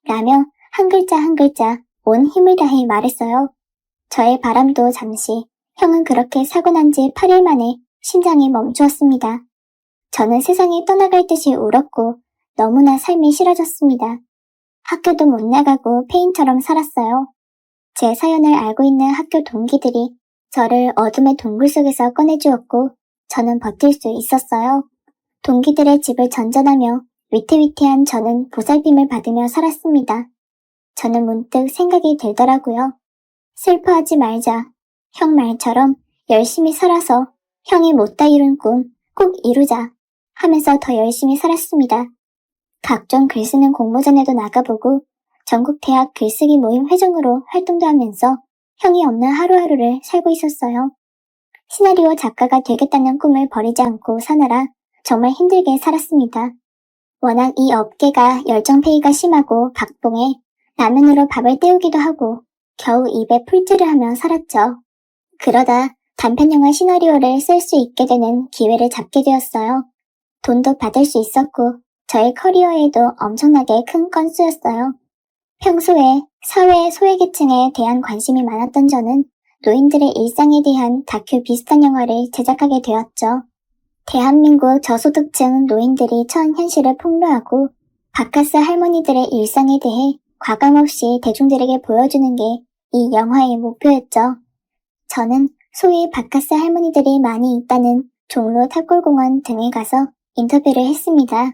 라며 한 글자 한 글자 온 힘을 다해 말했어요. 저의 바람도 잠시, 형은 그렇게 사고 난 지 8일 만에 심장이 멈추었습니다. 저는 세상에 떠나갈 듯이 울었고 너무나 삶이 싫어졌습니다. 학교도 못 나가고 폐인처럼 살았어요. 제 사연을 알고 있는 학교 동기들이 저를 어둠의 동굴 속에서 꺼내주었고 저는 버틸 수 있었어요. 동기들의 집을 전전하며 위태위태한 저는 보살핌을 받으며 살았습니다. 저는 문득 생각이 들더라고요. 슬퍼하지 말자. 형 말처럼 열심히 살아서 형이 못다 이룬 꿈 꼭 이루자 하면서 더 열심히 살았습니다. 각종 글쓰는 공모전에도 나가보고 전국 대학 글쓰기 모임 회장으로 활동도 하면서 형이 없는 하루하루를 살고 있었어요. 시나리오 작가가 되겠다는 꿈을 버리지 않고 사느라 정말 힘들게 살았습니다. 워낙 이 업계가 열정페이가 심하고 박봉에 라면으로 밥을 때우기도 하고 겨우 입에 풀칠을 하며 살았죠. 그러다 단편영화 시나리오를 쓸 수 있게 되는 기회를 잡게 되었어요. 돈도 받을 수 있었고 저의 커리어에도 엄청나게 큰 건수였어요. 평소에 사회 소외계층에 대한 관심이 많았던 저는 노인들의 일상에 대한 다큐 비슷한 영화를 제작하게 되었죠. 대한민국 저소득층 노인들이 처한 현실을 폭로하고 바카스 할머니들의 일상에 대해 과감없이 대중들에게 보여주는 게 이 영화의 목표였죠. 저는 소위 바카스 할머니들이 많이 있다는 종로 탑골공원 등에 가서 인터뷰를 했습니다.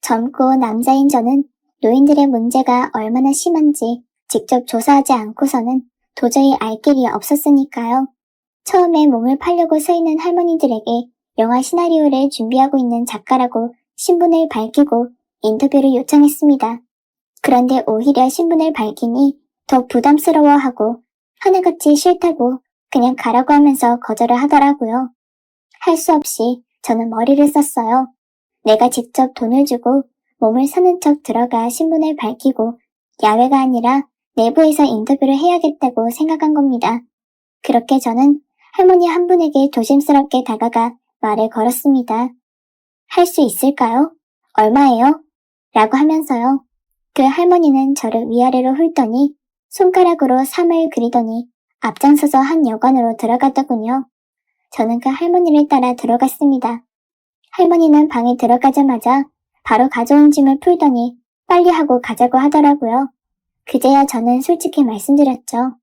젊고 남자인 저는 노인들의 문제가 얼마나 심한지 직접 조사하지 않고서는 도저히 알 길이 없었으니까요. 처음에 몸을 팔려고 서 있는 할머니들에게 영화 시나리오를 준비하고 있는 작가라고 신분을 밝히고 인터뷰를 요청했습니다. 그런데 오히려 신분을 밝히니 더 부담스러워하고 하늘같이 싫다고 그냥 가라고 하면서 거절을 하더라고요. 할 수 없이 저는 머리를 썼어요. 내가 직접 돈을 주고 몸을 사는 척 들어가 신분을 밝히고 야외가 아니라 내부에서 인터뷰를 해야겠다고 생각한 겁니다. 그렇게 저는 할머니 한 분에게 조심스럽게 다가가 말을 걸었습니다. 할 수 있을까요? 얼마예요? 라고 하면서요. 그 할머니는 저를 위아래로 훑더니 손가락으로 3을 그리더니 앞장서서 한 여관으로 들어갔더군요. 저는 그 할머니를 따라 들어갔습니다. 할머니는 방에 들어가자마자 바로 가져온 짐을 풀더니 빨리 하고 가자고 하더라고요. 그제야 저는 솔직히 말씀드렸죠.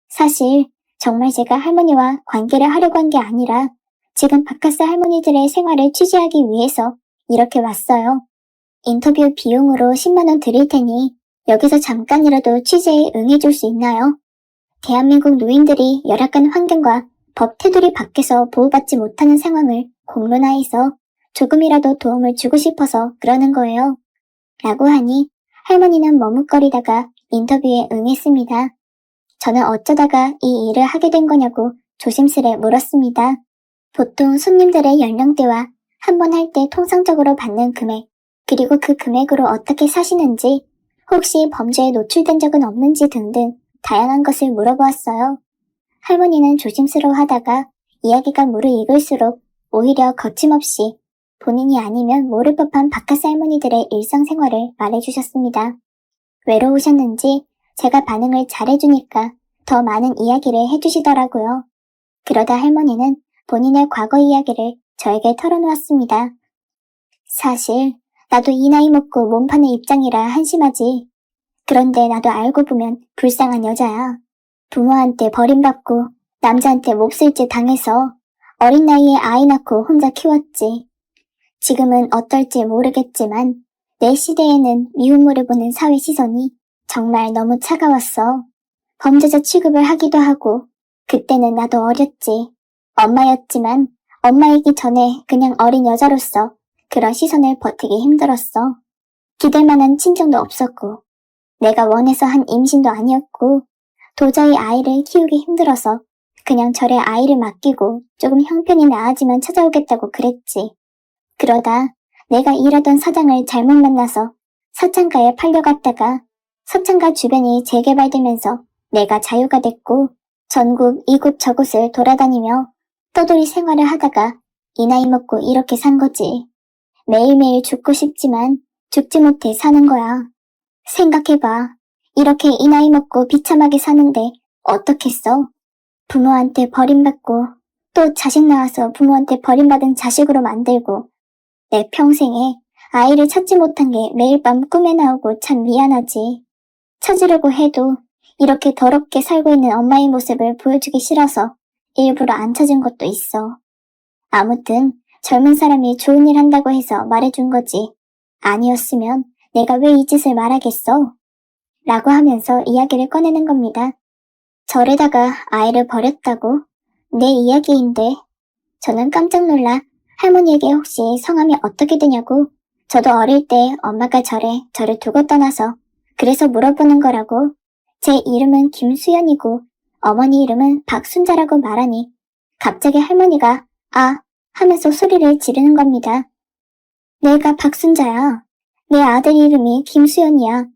사실 정말 제가 할머니와 관계를 하려고 한 게 아니라 지금 바카스 할머니들의 생활을 취재하기 위해서 이렇게 왔어요. 인터뷰 비용으로 10만 원 드릴 테니 여기서 잠깐이라도 취재에 응해줄 수 있나요? 대한민국 노인들이 열악한 환경과 법 테두리 밖에서 보호받지 못하는 상황을 공론화해서 조금이라도 도움을 주고 싶어서 그러는 거예요. 라고 하니 할머니는 머뭇거리다가 인터뷰에 응했습니다. 저는 어쩌다가 이 일을 하게 된 거냐고 조심스레 물었습니다. 보통 손님들의 연령대와 한 번 할 때 통상적으로 받는 금액, 그리고 그 금액으로 어떻게 사시는지, 혹시 범죄에 노출된 적은 없는지 등등 다양한 것을 물어보았어요. 할머니는 조심스러워하다가 이야기가 무르익을수록 오히려 거침없이 본인이 아니면 모를 법한 바카스 할머니들의 일상생활을 말해주셨습니다. 외로우셨는지 제가 반응을 잘해주니까 더 많은 이야기를 해주시더라고요. 그러다 할머니는 본인의 과거 이야기를 저에게 털어놓았습니다. 사실 나도 이 나이 먹고 몸 파는 입장이라 한심하지. 그런데 나도 알고 보면 불쌍한 여자야. 부모한테 버림받고 남자한테 몹쓸 짓 당해서 어린 나이에 아이 낳고 혼자 키웠지. 지금은 어떨지 모르겠지만 내 시대에는 미움으로 보는 사회 시선이 정말 너무 차가웠어. 범죄자 취급을 하기도 하고 그때는 나도 어렸지. 엄마였지만 엄마이기 전에 그냥 어린 여자로서 그런 시선을 버티기 힘들었어. 기댈 만한 친정도 없었고 내가 원해서 한 임신도 아니었고 도저히 아이를 키우기 힘들어서 그냥 절에 아이를 맡기고 조금 형편이 나아지면 찾아오겠다고 그랬지. 그러다 내가 일하던 사장을 잘못 만나서 서창가에 팔려갔다가 서창가 주변이 재개발되면서 내가 자유가 됐고 전국 이곳 저곳을 돌아다니며 떠돌이 생활을 하다가 이 나이 먹고 이렇게 산 거지. 매일매일 죽고 싶지만 죽지 못해 사는 거야. 생각해봐. 이렇게 이 나이 먹고 비참하게 사는데 어떻겠어? 부모한테 버림받고 또 자식 낳아서 부모한테 버림받은 자식으로 만들고 내 평생에 아이를 찾지 못한 게 매일 밤 꿈에 나오고 참 미안하지. 찾으려고 해도 이렇게 더럽게 살고 있는 엄마의 모습을 보여주기 싫어서 일부러 안 찾은 것도 있어. 아무튼 젊은 사람이 좋은 일 한다고 해서 말해준 거지. 아니었으면 내가 왜 이 짓을 말하겠어? 라고 하면서 이야기를 꺼내는 겁니다. 절에다가 아이를 버렸다고? 내 이야기인데. 저는 깜짝 놀라 할머니에게 혹시 성함이 어떻게 되냐고. 저도 어릴 때 엄마가 저를 두고 떠나서 그래서 물어보는 거라고. 제 이름은 김수연이고 어머니 이름은 박순자라고 말하니 갑자기 할머니가 아 하면서 소리를 지르는 겁니다. 내가 박순자야. 내 아들 이름이 김수연이야.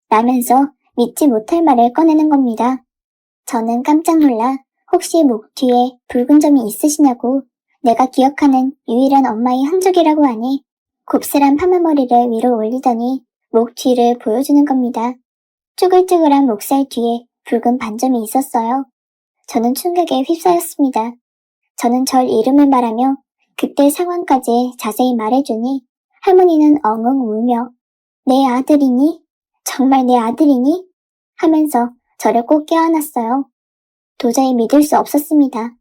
라면서 믿지 못할 말을 꺼내는 겁니다. 저는 깜짝 놀라 혹시 목 뒤에 붉은 점이 있으시냐고. 내가 기억하는 유일한 엄마의 흔적이라고 하니 곱슬한 파마머리를 위로 올리더니 목 뒤를 보여주는 겁니다. 쭈글쭈글한 목살 뒤에 붉은 반점이 있었어요. 저는 충격에 휩싸였습니다. 저는 절 이름을 말하며 그때 상황까지 자세히 말해주니 할머니는 엉엉 울며 내 아들이니? 정말 내 아들이니? 하면서 저를 꼭 껴안았어요. 도저히 믿을 수 없었습니다.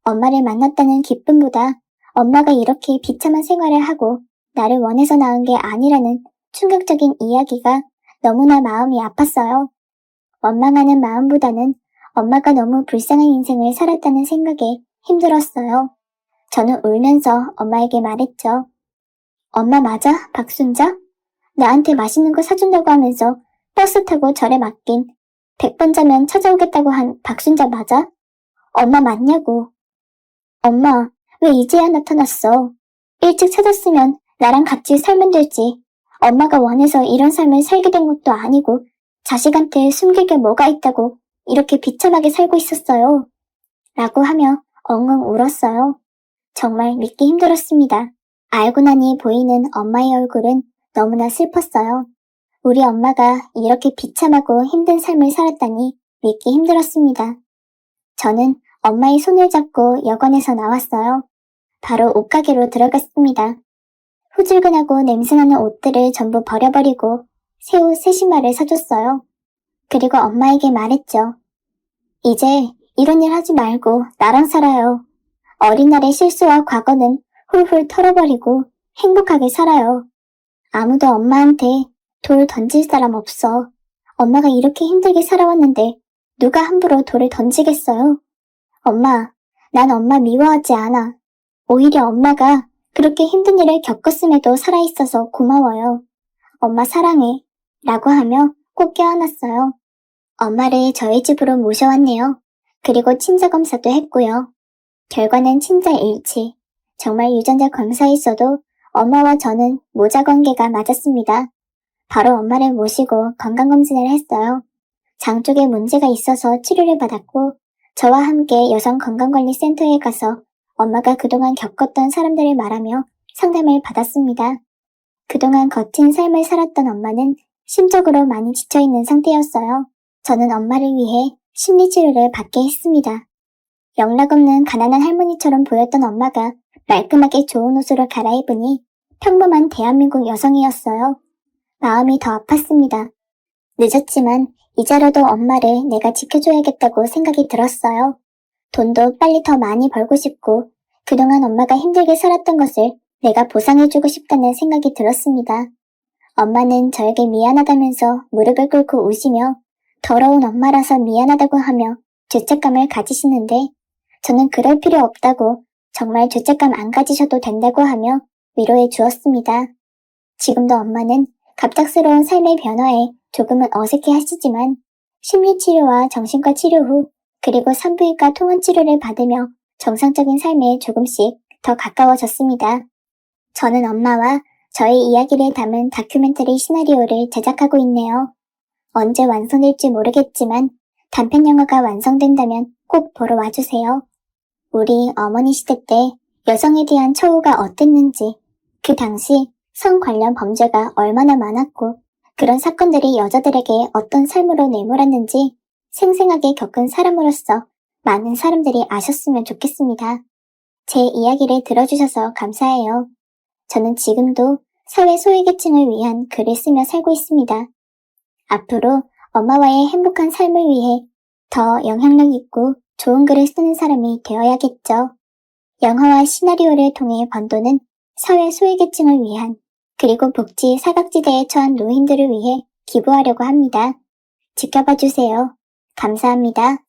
엄마를 만났다는 기쁨보다 엄마가 이렇게 비참한 생활을 하고 나를 원해서 낳은 게 아니라는 충격적인 이야기가 너무나 마음이 아팠어요. 원망하는 마음보다는 엄마가 너무 불쌍한 인생을 살았다는 생각에 힘들었어요. 저는 울면서 엄마에게 말했죠. 엄마 맞아? 박순자? 나한테 맛있는 거 사준다고 하면서 버스 타고 절에 맡긴 100번 자면 찾아오겠다고 한 박순자 맞아? 엄마 맞냐고. 엄마, 왜 이제야 나타났어? 일찍 찾았으면 나랑 같이 살면 되지. 엄마가 원해서 이런 삶을 살게 된 것도 아니고 자식한테 숨길 게 뭐가 있다고 이렇게 비참하게 살고 있었어요. 라고 하며 엉엉 울었어요. 정말 믿기 힘들었습니다. 알고 나니 보이는 엄마의 얼굴은 너무나 슬펐어요. 우리 엄마가 이렇게 비참하고 힘든 삶을 살았다니 믿기 힘들었습니다. 저는 엄마의 손을 잡고 여관에서 나왔어요. 바로 옷가게로 들어갔습니다. 후줄근하고 냄새나는 옷들을 전부 버려버리고 새 옷 새 신발을 사줬어요. 그리고 엄마에게 말했죠. 이제 이런 일 하지 말고 나랑 살아요. 어린 날의 실수와 과거는 훌훌 털어버리고 행복하게 살아요. 아무도 엄마한테 돌 던질 사람 없어. 엄마가 이렇게 힘들게 살아왔는데 누가 함부로 돌을 던지겠어요? 엄마, 난 엄마 미워하지 않아. 오히려 엄마가 그렇게 힘든 일을 겪었음에도 살아있어서 고마워요. 엄마 사랑해. 라고 하며 꼭 껴안았어요. 엄마를 저희 집으로 모셔왔네요. 그리고 친자 검사도 했고요. 결과는 친자 일치. 정말 유전자 검사에서도 엄마와 저는 모자 관계가 맞았습니다. 바로 엄마를 모시고 건강검진을 했어요. 장 쪽에 문제가 있어서 치료를 받았고 저와 함께 여성건강관리센터에 가서 엄마가 그동안 겪었던 사람들을 말하며 상담을 받았습니다. 그동안 거친 삶을 살았던 엄마는 심적으로 많이 지쳐있는 상태였어요. 저는 엄마를 위해 심리치료를 받게 했습니다. 영락없는 가난한 할머니처럼 보였던 엄마가 말끔하게 좋은 옷으로 갈아입으니 평범한 대한민국 여성이었어요. 마음이 더 아팠습니다. 늦었지만 이제라도 엄마를 내가 지켜줘야겠다고 생각이 들었어요. 돈도 빨리 더 많이 벌고 싶고 그동안 엄마가 힘들게 살았던 것을 내가 보상해주고 싶다는 생각이 들었습니다. 엄마는 저에게 미안하다면서 무릎을 꿇고 우시며 더러운 엄마라서 미안하다고 하며 죄책감을 가지시는데 저는 그럴 필요 없다고 정말 죄책감 안 가지셔도 된다고 하며 위로해 주었습니다. 지금도 엄마는 갑작스러운 삶의 변화에 조금은 어색해 하시지만 심리치료와 정신과 치료 후 그리고 산부인과 통원치료를 받으며 정상적인 삶에 조금씩 더 가까워졌습니다. 저는 엄마와 저의 이야기를 담은 다큐멘터리 시나리오를 제작하고 있네요. 언제 완성될지 모르겠지만 단편 영화가 완성된다면 꼭 보러 와주세요. 우리 어머니 시대 때 여성에 대한 처우가 어땠는지, 그 당시 성 관련 범죄가 얼마나 많았고 그런 사건들이 여자들에게 어떤 삶으로 내몰았는지 생생하게 겪은 사람으로서 많은 사람들이 아셨으면 좋겠습니다. 제 이야기를 들어주셔서 감사해요. 저는 지금도 사회 소외계층을 위한 글을 쓰며 살고 있습니다. 앞으로 엄마와의 행복한 삶을 위해 더 영향력 있고 좋은 글을 쓰는 사람이 되어야겠죠. 영화와 시나리오를 통해 번 돈은 사회 소외계층을 위한 그리고 복지 사각지대에 처한 노인들을 위해 기부하려고 합니다. 지켜봐 주세요. 감사합니다.